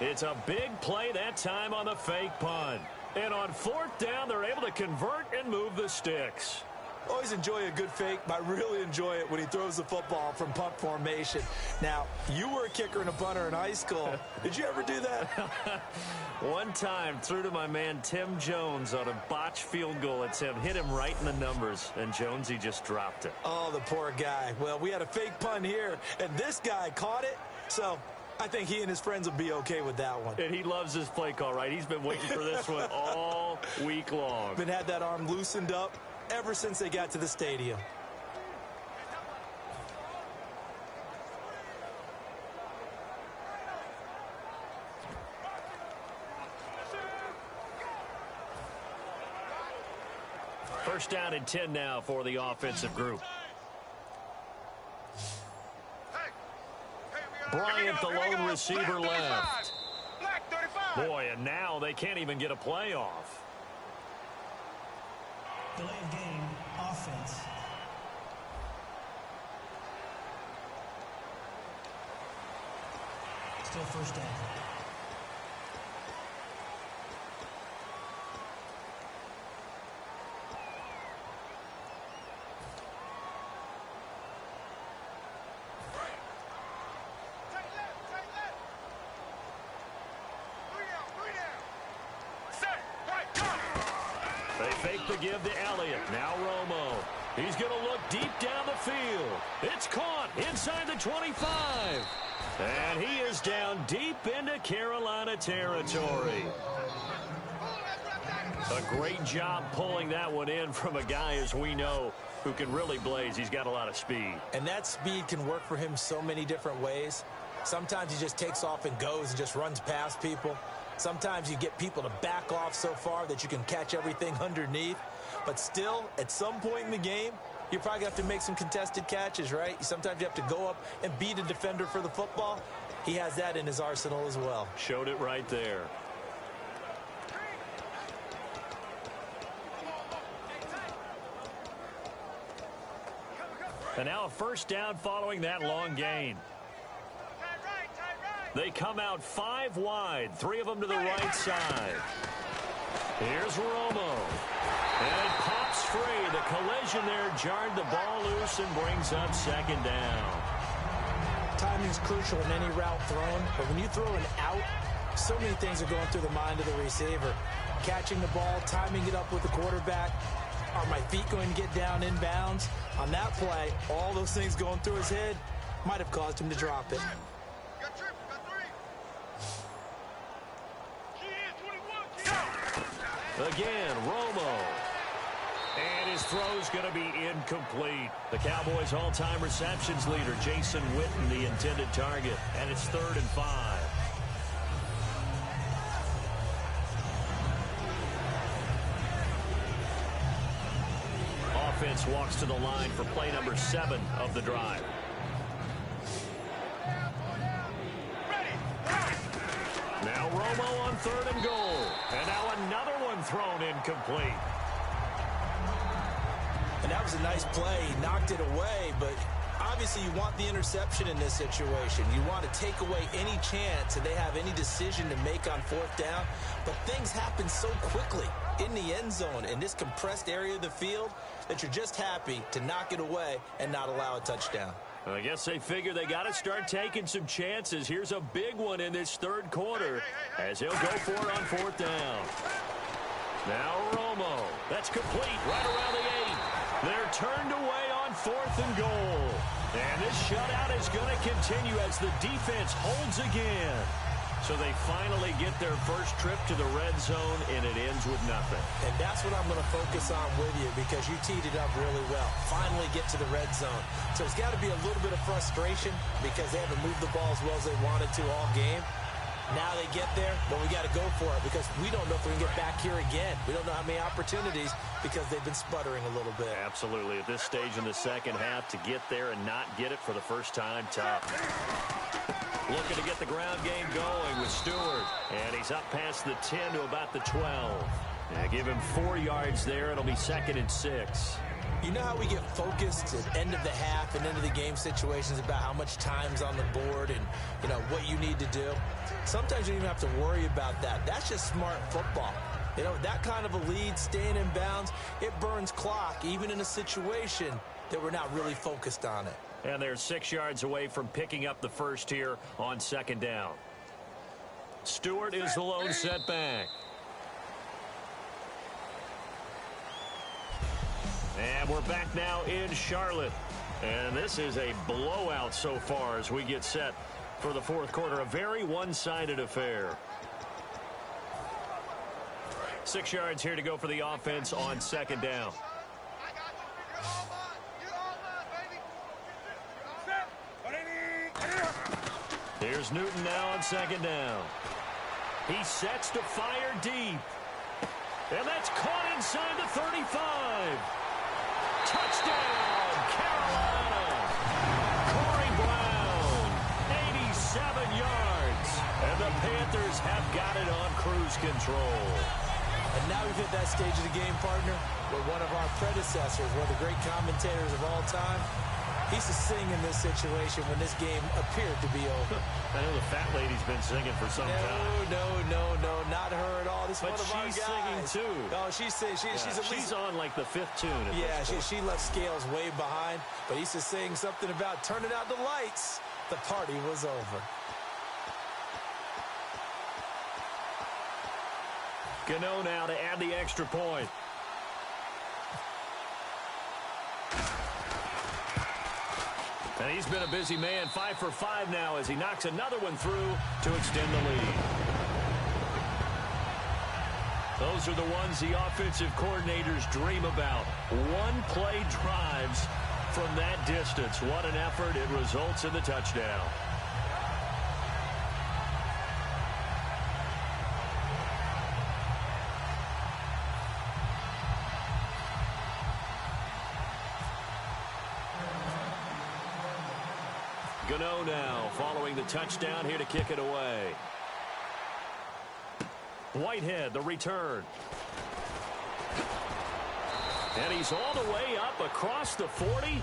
It's a big play that time on the fake punt. And on 4th down, they're able to convert and move the sticks. Always enjoy a good fake, but I really enjoy it when he throws the football from punt formation. Now, you were a kicker and a punter in high school. Did you ever do that? One time, threw to my man Tim Jones on a botched field goal at Tim. Hit him right in the numbers, and Jonesy just dropped it. Oh, the poor guy. Well, we had a fake punt here, and this guy caught it, so I think he and his friends will be okay with that one. And he loves this play call, right? He's been waiting for this one all week long. Been had that arm loosened up ever since they got to the stadium. First down and 10 now for the offensive group. Bryant, the lone receiver, left. Boy, and now they can't even get a play off. Delay of game, offense. Still first down. to give to Elliott. Now Romo. He's going to look deep down the field. It's caught inside the 25. And he is down deep into Carolina territory. A great job pulling that one in from a guy, as we know, who can really blaze. He's got a lot of speed. And that speed can work for him so many different ways. Sometimes he just takes off and goes and just runs past people. Sometimes you get people to back off so far that you can catch everything underneath. But still, at some point in the game, you probably have to make some contested catches, right? Sometimes you have to go up and beat a defender for the football. He has that in his arsenal as well. Showed it right there. And now a first down following that long gain. They come out 5 wide, 3 of them to the right side. Here's Romo. And it pops free. The collision there jarred the ball loose and brings up second down. Timing is crucial in any route thrown, but when you throw an out, so many things are going through the mind of the receiver. Catching the ball, timing it up with the quarterback. Are my feet going to get down in bounds? On that play, all those things going through his head might have caused him to drop it. Again, Romo. And his throw's going to be incomplete. The Cowboys' all-time receptions leader, Jason Witten, the intended target. And it's 3rd and 5. Offense walks to the line for play number 7 of the drive. Now Romo on 3rd and goal. And now another one thrown incomplete. And that was a nice play. He knocked it away, but obviously you want the interception in this situation. You want to take away any chance that they have any decision to make on 4th down. But things happen so quickly in the end zone in this compressed area of the field that you're just happy to knock it away and not allow a touchdown. I guess they figure they got to start taking some chances. Here's a big one in this 3rd quarter as he'll go for it on 4th down. Now Romo. That's complete right around the 8. They're turned away on 4th and goal. And this shutout is going to continue as the defense holds again. So they finally get their first trip to the red zone, and it ends with nothing. And that's what I'm going to focus on with you because you teed it up really well. Finally get to the red zone. So it's got to be a little bit of frustration because they haven't moved the ball as well as they wanted to all game. Now they get there, but we got to go for it because we don't know if we can get back here again. We don't know how many opportunities because they've been sputtering a little bit. Absolutely. At this stage in the second half, to get there and not get it for the first time, tough. Looking to get the ground game going with Stewart. And he's up past the 10 to about the 12. And give him 4 yards there. It'll be 2nd and 6. You know how we get focused at end of the half and end of the game situations about how much time's on the board and, you know, what you need to do? Sometimes you don't even have to worry about that. That's just smart football. You know, that kind of a lead, staying in bounds, it burns clock, even in a situation that we're not really focused on it. And they're 6 yards away from picking up the first here on 2nd down. Stewart is the lone setback. And we're back now in Charlotte. And this is a blowout so far as we get set for the 4th quarter. A very one-sided affair. 6 yards here to go for the offense on 2nd down. Here's Newton now on 2nd down. He sets to fire deep. And that's caught inside the 35. Touchdown, Carolina. Corey Brown, 87 yards. And the Panthers have got it on cruise control. And now we've hit that stage of the game, partner, where one of our predecessors, one of the great commentators of all time, he used to sing in this situation when this game appeared to be over. I know the fat lady's been singing for some time. No, not her at all. This is but one of our guys. She's singing too. Oh, she's on like the 5th tune. Yeah, she left Scales way behind, but he used to sing something about turning out the lights. The party was over. Gano now to add the extra point. And he's been a busy man, 5 for 5 now as he knocks another one through to extend the lead. Those are the ones the offensive coordinators dream about. One-play drives from that distance. What an effort. It results in the touchdown. Gano now following the touchdown here to kick it away. Whitehead, the return. And he's all the way up across the 40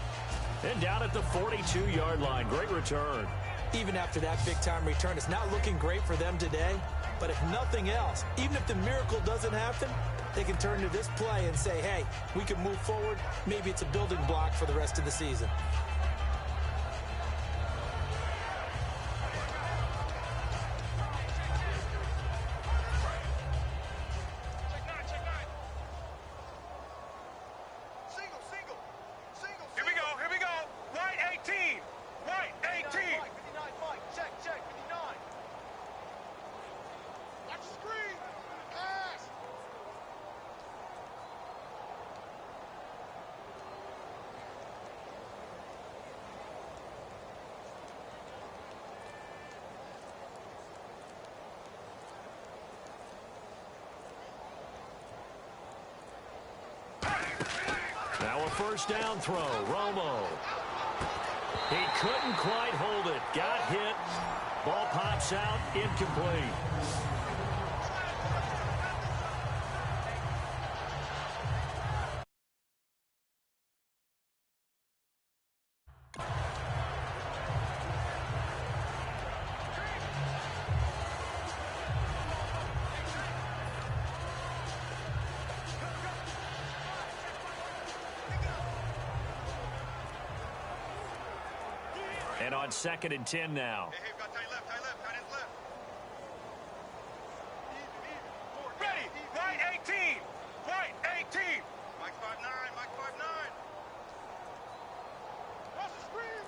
and down at the 42-yard line. Great return. Even after that big-time return, it's not looking great for them today. But if nothing else, even if the miracle doesn't happen, they can turn to this play and say, hey, we can move forward. Maybe it's a building block for the rest of the season. Now a first down throw. Romo. He couldn't quite hold it. Got hit. Ball pops out. Incomplete. And on 2nd and 10 now. Hey, got tight left, tight left. Ready, right 18, right 18. Mike 5'9", Mike 5'9". Watch the screen.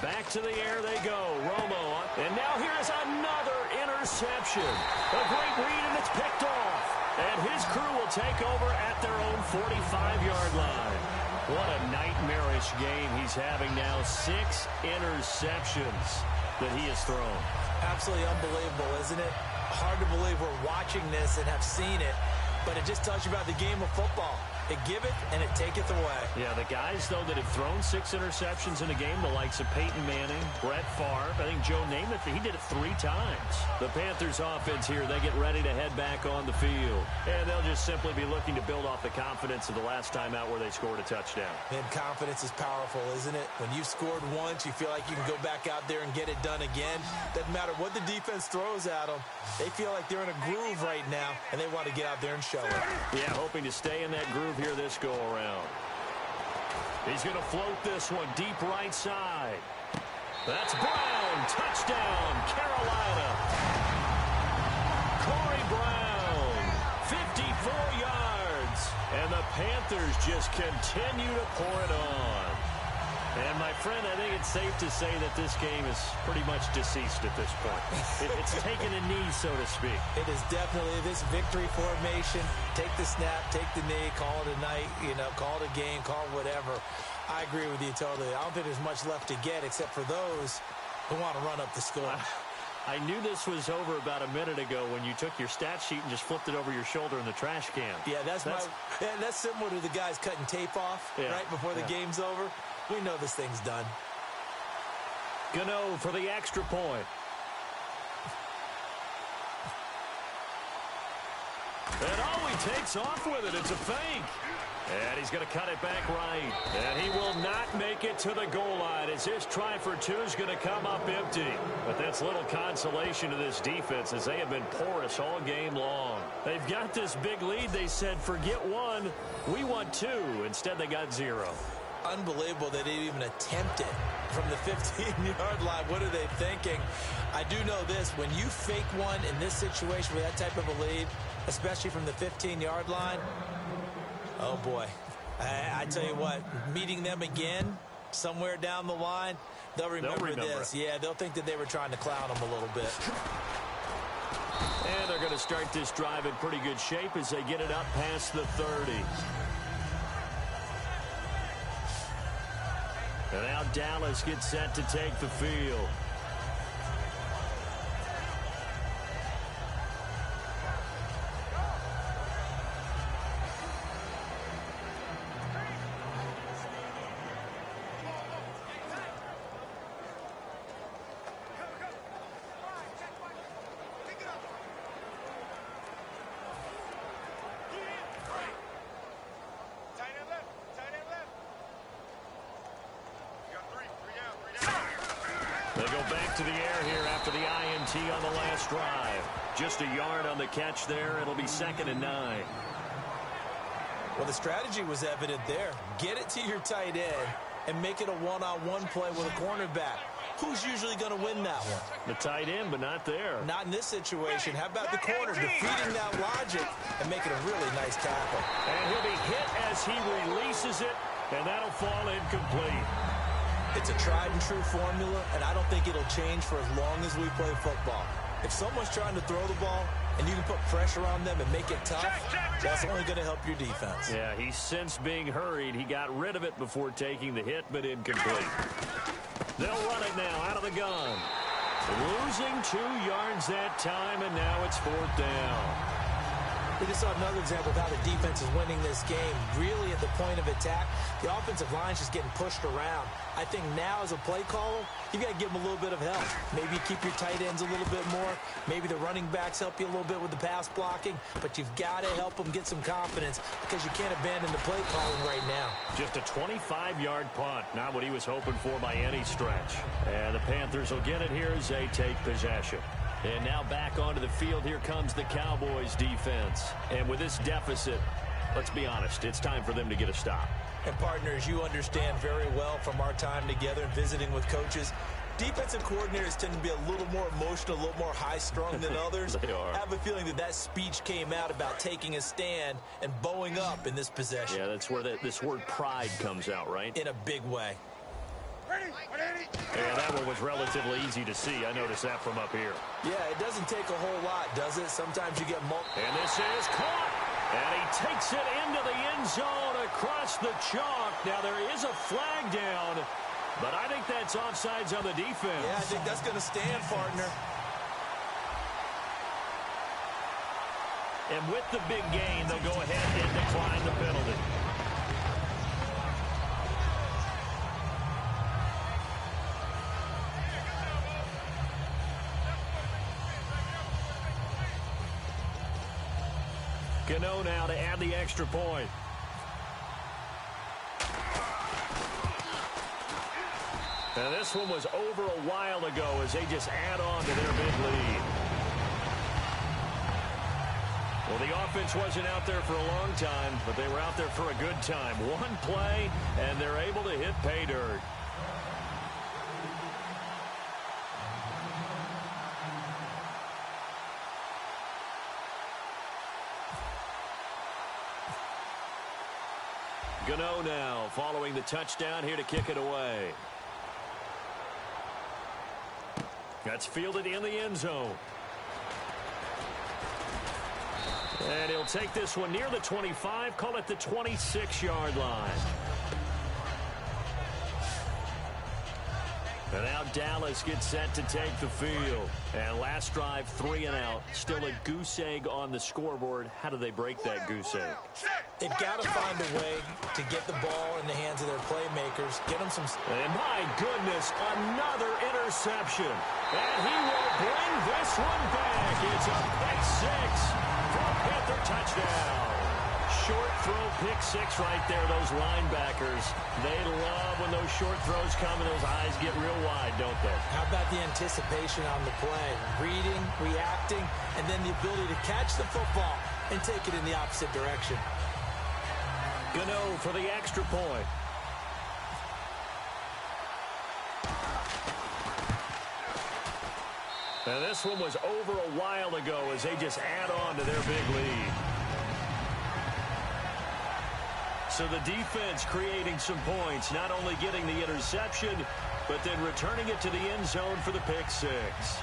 Back to the air they go. Romo. And now here's another interception. A great read, and it's picked off. And his crew will take over at their own 45-yard line. What a nightmarish game he's having now. 6 interceptions that he has thrown. Absolutely unbelievable, isn't it? Hard to believe we're watching this and have seen it, but it just tells you about the game of football. It giveth and it taketh away. Yeah, the guys, though, that have thrown 6 interceptions in a game, the likes of Peyton Manning, Brett Favre, I think Joe Namath, he did it 3 times. The Panthers offense here, they get ready to head back on the field. And they'll just simply be looking to build off the confidence of the last time out where they scored a touchdown. And confidence is powerful, isn't it? When you've scored once, you feel like you can go back out there and get it done again. Doesn't matter what the defense throws at them. They feel like they're in a groove right now, and they want to get out there and show it. Yeah, hoping to stay in that groove here this go-around. He's going to float this one deep right side. That's Brown. Touchdown, Carolina. Corey Brown, 54 yards. And the Panthers just continue to pour it on. And, my friend, I think it's safe to say that this game is pretty much deceased at this point. It's taken a knee, so to speak. It is definitely this victory formation. Take the snap, take the knee, call it a night, call it a game, call it whatever. I agree with you totally. I don't think there's much left to get except for those who want to run up the score. I knew this was over about a minute ago when you took your stat sheet and just flipped it over your shoulder in the trash can. Yeah, that's similar to the guys cutting tape off right before the game's over. We know this thing's done. Gano for the extra point. And he takes off with it. It's a fake. And he's going to cut it back right. And he will not make it to the goal line as his try for 2 is going to come up empty. But that's little consolation to this defense as they have been porous all game long. They've got this big lead. They said, forget 1. We want 2. Instead, they got 0. Unbelievable they didn't even attempt it from the 15-yard line. What are they thinking? I do know this. When you fake one in this situation with that type of a lead, especially from the 15-yard line, oh, boy, I tell you what, meeting them again somewhere down the line, they'll remember this. Yeah, they'll think that they were trying to clown them a little bit. And they're going to start this drive in pretty good shape as they get it up past the 30. And now Dallas gets set to take the field. They go back to the air here after the INT on the last drive. Just a yard on the catch there. It'll be 2nd and 9. Well, the strategy was evident there. Get it to your tight end and make it a one-on-one play with a cornerback. Who's usually going to win that one? The tight end, but not there. Not in this situation. How about the corner defeating that logic and making a really nice tackle? And he'll be hit as he releases it, and that'll fall incomplete. It's a tried-and-true formula, and I don't think it'll change for as long as we play football. If someone's trying to throw the ball and you can put pressure on them and make it tough, that's only going to help your defense. Yeah, he's since being hurried. He got rid of it before taking the hit, but incomplete. They'll run it now out of the gun. Losing 2 yards that time, and now it's 4th down. We just saw another example of how the defense is winning this game. Really at the point of attack, the offensive line's just getting pushed around. I think now as a play caller, you got to give them a little bit of help. Maybe you keep your tight ends a little bit more. Maybe the running backs help you a little bit with the pass blocking. But you've got to help them get some confidence because you can't abandon the play calling right now. Just a 25-yard punt. Not what he was hoping for by any stretch. And the Panthers will get it here as they take possession. And now back onto the field, here comes the Cowboys defense. And with this deficit, let's be honest, it's time for them to get a stop. And partners, you understand very well from our time together and visiting with coaches, defensive coordinators tend to be a little more emotional, a little more high-strung than others. They are. I have a feeling that speech came out about taking a stand and bowing up in this possession. Yeah, that's where this word pride comes out, right? In a big way. Yeah, that one was relatively easy to see. I noticed that from up here. Yeah, it doesn't take a whole lot, does it? Sometimes you get And this is caught. And he takes it into the end zone across the chalk. Now, there is a flag down, but I think that's offsides on the defense. Yeah, I think that's going to stand, partner. And with the big gain, they'll go ahead and decline the penalty. Gano now to add the extra point. And this one was over a while ago as they just add on to their big lead. Well, the offense wasn't out there for a long time, but they were out there for a good time. One play, and they're able to hit pay dirt. Gano now following the touchdown here to kick it away. That's fielded in the end zone. And he'll take this one near the 25, call it the 26-yard line. And now Dallas gets set to take the field. And last drive, 3 and out. Still a goose egg on the scoreboard. How do they break that goose egg? They've got to find a way to get the ball in the hands of their playmakers. Get them some... And my goodness, another interception. And he will bring this one back. It's a pick six for a Panther touchdown. Short throw, pick six right there. Those linebackers, they love when those short throws come and those eyes get real wide, don't they? How about the anticipation on the play? Reading, reacting, and then the ability to catch the football and take it in the opposite direction. Gano for the extra point. And this one was over a while ago as they just add on to their big lead. So the defense creating some points, not only getting the interception, but then returning it to the end zone for the pick six.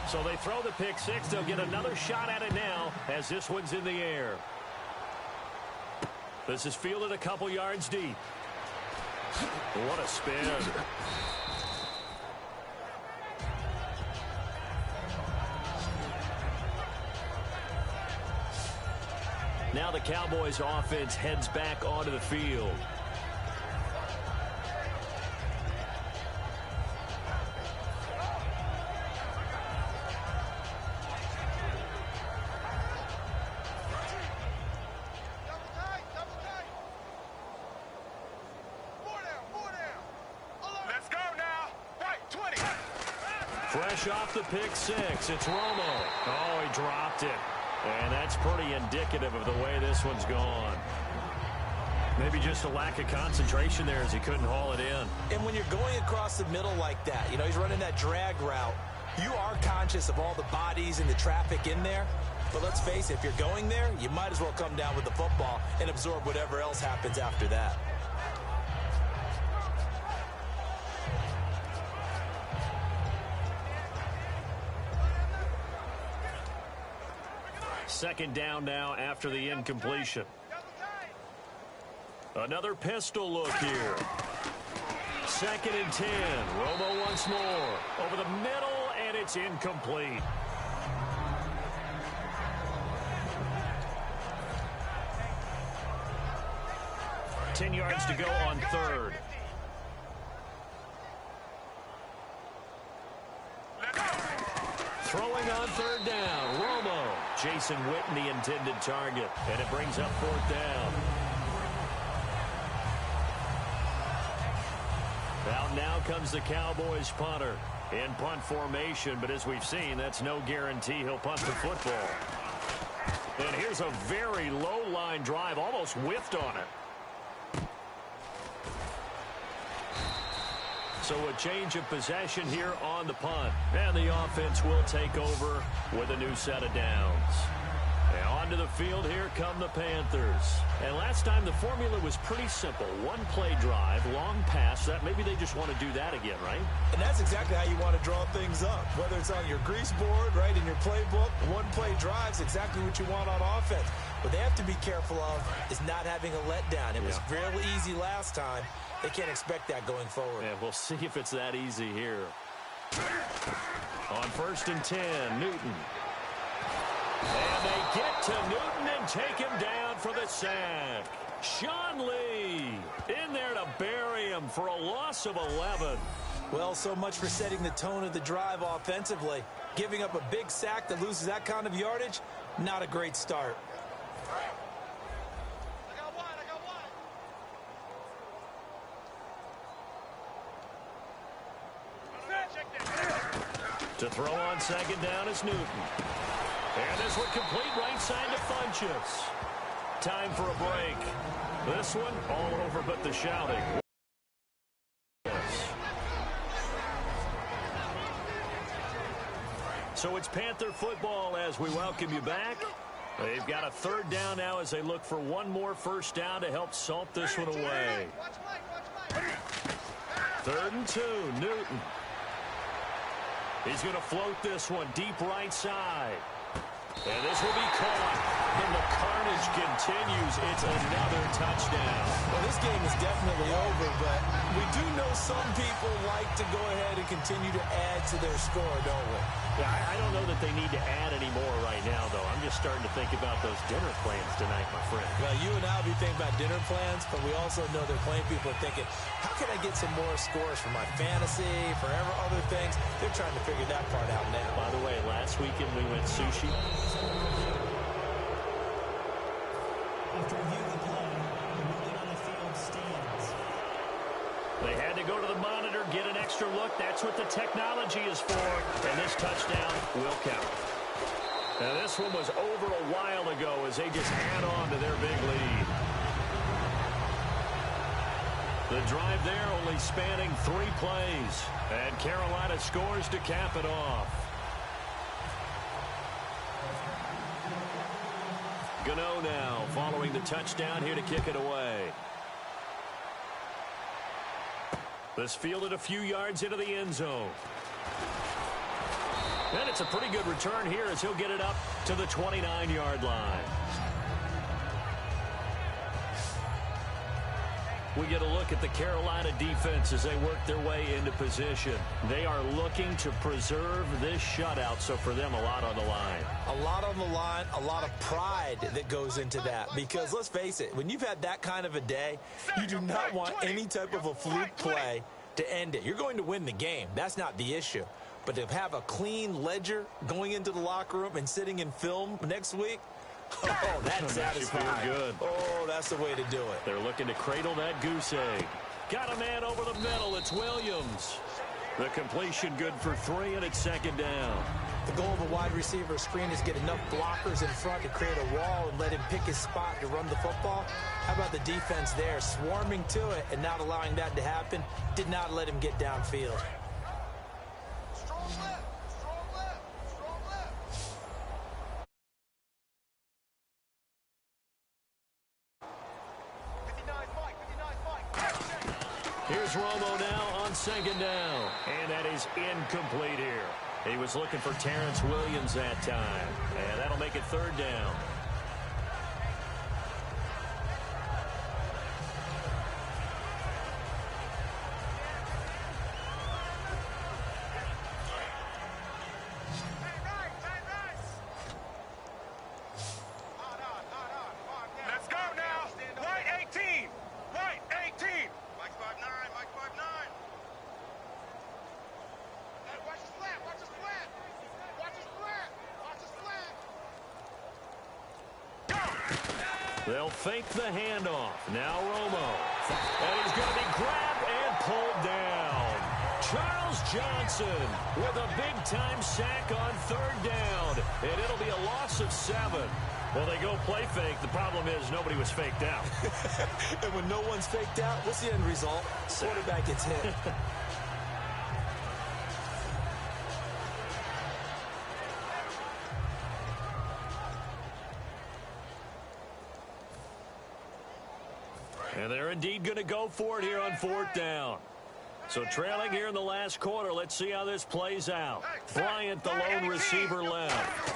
So they throw the pick six. They'll get another shot at it now as this one's in the air. This is fielded a couple yards deep. What a spin. Now the Cowboys offense heads back onto the field. Fresh off the pick six, it's Romo. Oh, he dropped it. And that's pretty indicative of the way this one's gone. Maybe just a lack of concentration there as he couldn't haul it in. And when you're going across the middle like that, you know, he's running that drag route, you are conscious of all the bodies and the traffic in there. But let's face it, if you're going there, you might as well come down with the football and absorb whatever else happens after that. Second down now after the incompletion. Another pistol look here. 2nd and 10. Romo once more. Over the middle, and it's incomplete. Ten yards to go on third. Throwing on third down, Romo. Jason Witten, the intended target, and it brings up 4th down. Out now comes the Cowboys punter in punt formation, but as we've seen, that's no guarantee he'll punt the football. And here's a very low line drive, almost whiffed on it. So a change of possession here on the punt. And the offense will take over with a new set of downs. And onto the field, here come the Panthers. And last time the formula was pretty simple. One play drive, long pass. That maybe they just want to do that again, right? And that's exactly how you want to draw things up. Whether it's on your grease board, right, in your playbook, one play drive is exactly what you want on offense. What they have to be careful of is not having a letdown. It was real easy last time. They can't expect that going forward. Yeah, we'll see if it's that easy here. On 1st and 10, Newton. And they get to Newton and take him down for the sack. Sean Lee in there to bury him for a loss of 11. Well, so much for setting the tone of the drive offensively. Giving up a big sack that loses that kind of yardage, not a great start. To throw on 2nd down is Newton. And this one complete right side to Funchess. Time for a break. This one all over but the shouting. So it's Panther football as we welcome you back. They've got a 3rd down now as they look for one more 1st down to help salt this one away. 3rd and 2, Newton. He's going to float this one deep right side. And this will be caught. And the carnage continues. It's another touchdown. Well, this game is definitely over, but we do know some people like to go ahead and continue to add to their score, don't we? Yeah, I don't know that they need to add any more right now, though. I'm just starting to think about those dinner plans tonight, my friend. Well, you and I will be thinking about dinner plans, but we also know that plenty of people are thinking, how can I get some more scores for my fantasy, for other things? They're trying to figure that part out now. By the way, last weekend we went sushi. After reviewing the play, the ruling on the field stands. They had to go to the monitor, get an extra look. That's what the technology is for. And this touchdown will count. Now, this one was over a while ago as they just add on to their big lead. The drive there only spanning 3 plays. And Carolina scores to cap it off. Gano now following the touchdown here to kick it away. This fielded a few yards into the end zone. And it's a pretty good return here as he'll get it up to the 29-yard line. We get a look at the Carolina defense as they work their way into position. They are looking to preserve this shutout, so for them, a lot on the line. A lot on the line, a lot of pride that goes into that. Because let's face it, when you've had that kind of a day, you do not want any type of a fluke play to end it. You're going to win the game. That's not the issue. But to have a clean ledger going into the locker room and sitting in film next week, oh, that's satisfying. Good. Oh, that's the way to do it. They're looking to cradle that goose egg. Got a man over the middle. It's Williams. The completion good for 3, and it's second down. The goal of a wide receiver screen is get enough blockers in front to create a wall and let him pick his spot to run the football. How about the defense there, swarming to it and not allowing that to happen? Did not let him get downfield. Strong left. Strong left. Strong left. Here's Romo now on second down. And that is incomplete here. He was looking for Terrence Williams that time. And that'll make it third down. Let's go now. White 18. White 18. Mike 5'9". Mike 5'9". Hey, watch his flat. Watch his flat. Watch his flat. Watch his flat. Go. They'll fake the handoff. Now Romo. And he's going to be grabbed and pulled down. Charles Johnson with a big-time sack on third down. And it'll be a loss of 7. Well, they go play fake. The problem is nobody was faked out. And when no one's faked out, what's the end result? Quarterback gets hit. And they're indeed going to go for it here on fourth down. So trailing here in the last quarter, let's see how this plays out. Bryant, the lone receiver left.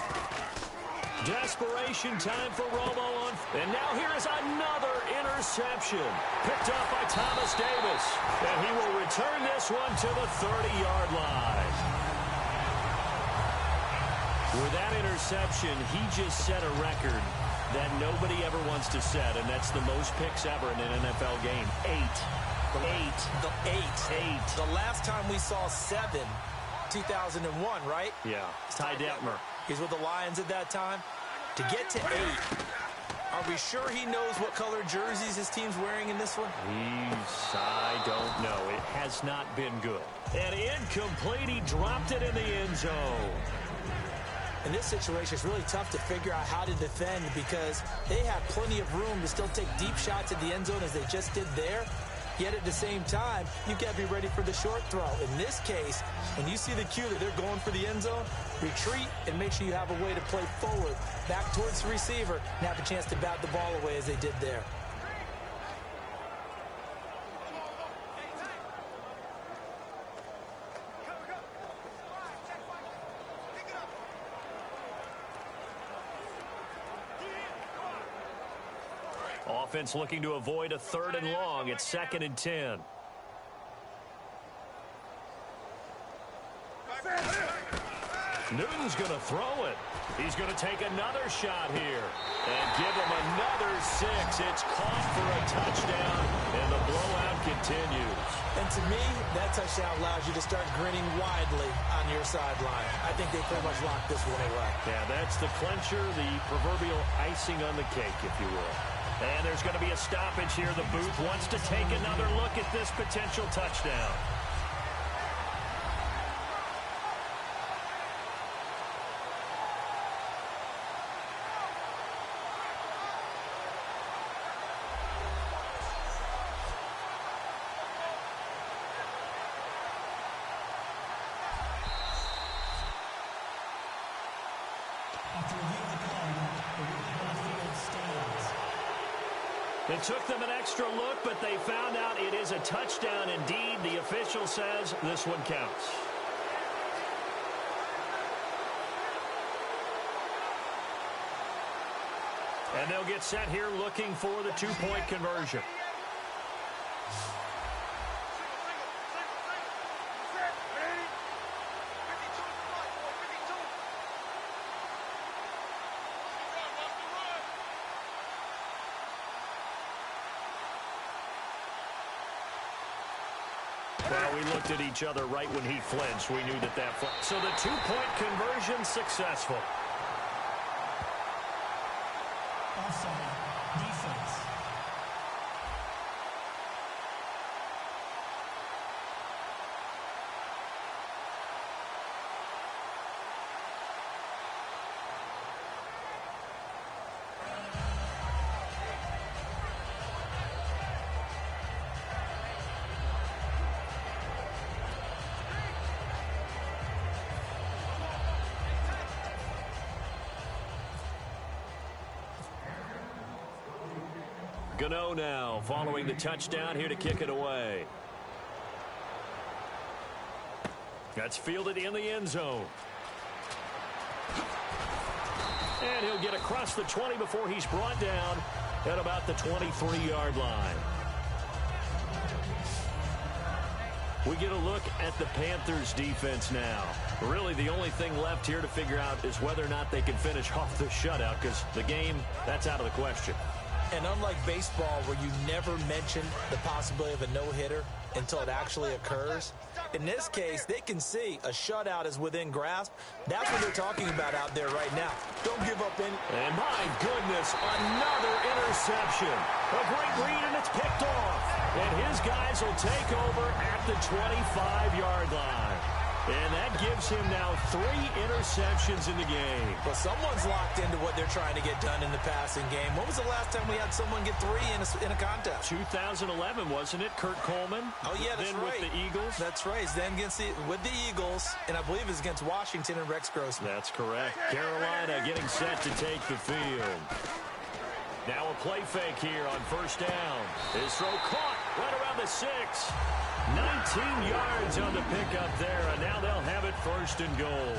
Desperation time for Romo on. And now here is another interception. Picked up by Thomas Davis. And he will return this one to the 30-yard line. With that interception, he just set a record that nobody ever wants to set, and that's the most picks ever in an NFL game. 8. The last time we saw 7, 2001, right? Yeah, Ty Detmer. He's with the Lions at that time. To get to 8, are we sure he knows what color jerseys his team's wearing in this one? I don't know. It has not been good. And incomplete. He dropped it in the end zone. In this situation, it's really tough to figure out how to defend because they have plenty of room to still take deep shots at the end zone as they just did there. Yet at the same time, you've got to be ready for the short throw. In this case, when you see the cue that they're going for the end zone, retreat and make sure you have a way to play forward, back towards the receiver, and have a chance to bat the ball away as they did there. Offense looking to avoid a 3rd and long. It's 2nd and 10. Newton's going to throw it. He's going to take another shot here and give him another 6. It's caught for a touchdown, and the blowout continues. And to me, that touchdown allows you to start grinning widely on your sideline. I think they pretty much locked this one away. Yeah, that's the clincher, the proverbial icing on the cake, if you will. And there's going to be a stoppage here. The booth wants to take another look at this potential touchdown. After reviewing the play, the ruling on the field It took them an extra look, but they found out it is a touchdown indeed. The official says this one counts. And they'll get set here looking for the two-point conversion. Well, we looked at each other right when he flinched. We knew that flinched. So the two-point conversion successful. Offside. Defense. Gano now following the touchdown here to kick it away. That's fielded in the end zone. And he'll get across the 20 before he's brought down at about the 23-yard line. We get a look at the Panthers defense now. Really, the only thing left here to figure out is whether or not they can finish off the shutout, because the game, that's out of the question. And unlike baseball, where you never mention the possibility of a no-hitter until it actually occurs, in this case, they can see a shutout is within grasp. That's what they're talking about out there right now. Don't give up any. And my goodness, another interception. A great read, and it's picked off. And his guys will take over at the 25-yard line. And that gives him now 3 interceptions in the game. But someone's locked into what they're trying to get done in the passing game. When was the last time we had someone get 3 in a contest? 2011, wasn't it? Kurt Coleman. Oh, yeah, that's then right. With the Eagles. That's right. Then with the Eagles, and I believe it's against Washington and Rex Grossman. That's correct. Carolina getting set to take the field. Now a play fake here on first down. His throw caught right around the 6. 19 yards on the pickup there, and now they'll have it first and goal.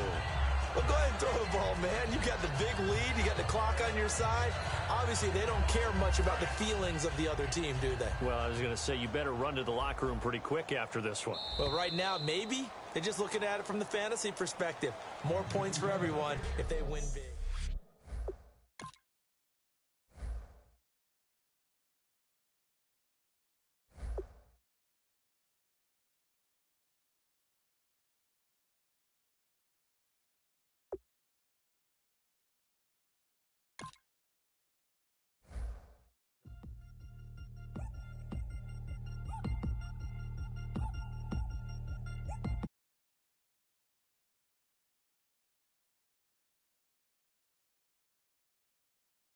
Well, go ahead and throw the ball, man. You got the big lead. You got the clock on your side. Obviously, they don't care much about the feelings of the other team, do they? Well, I was going to say, you better run to the locker room pretty quick after this one. Well, right now, maybe. They're just looking at it from the fantasy perspective. More points for everyone if they win big.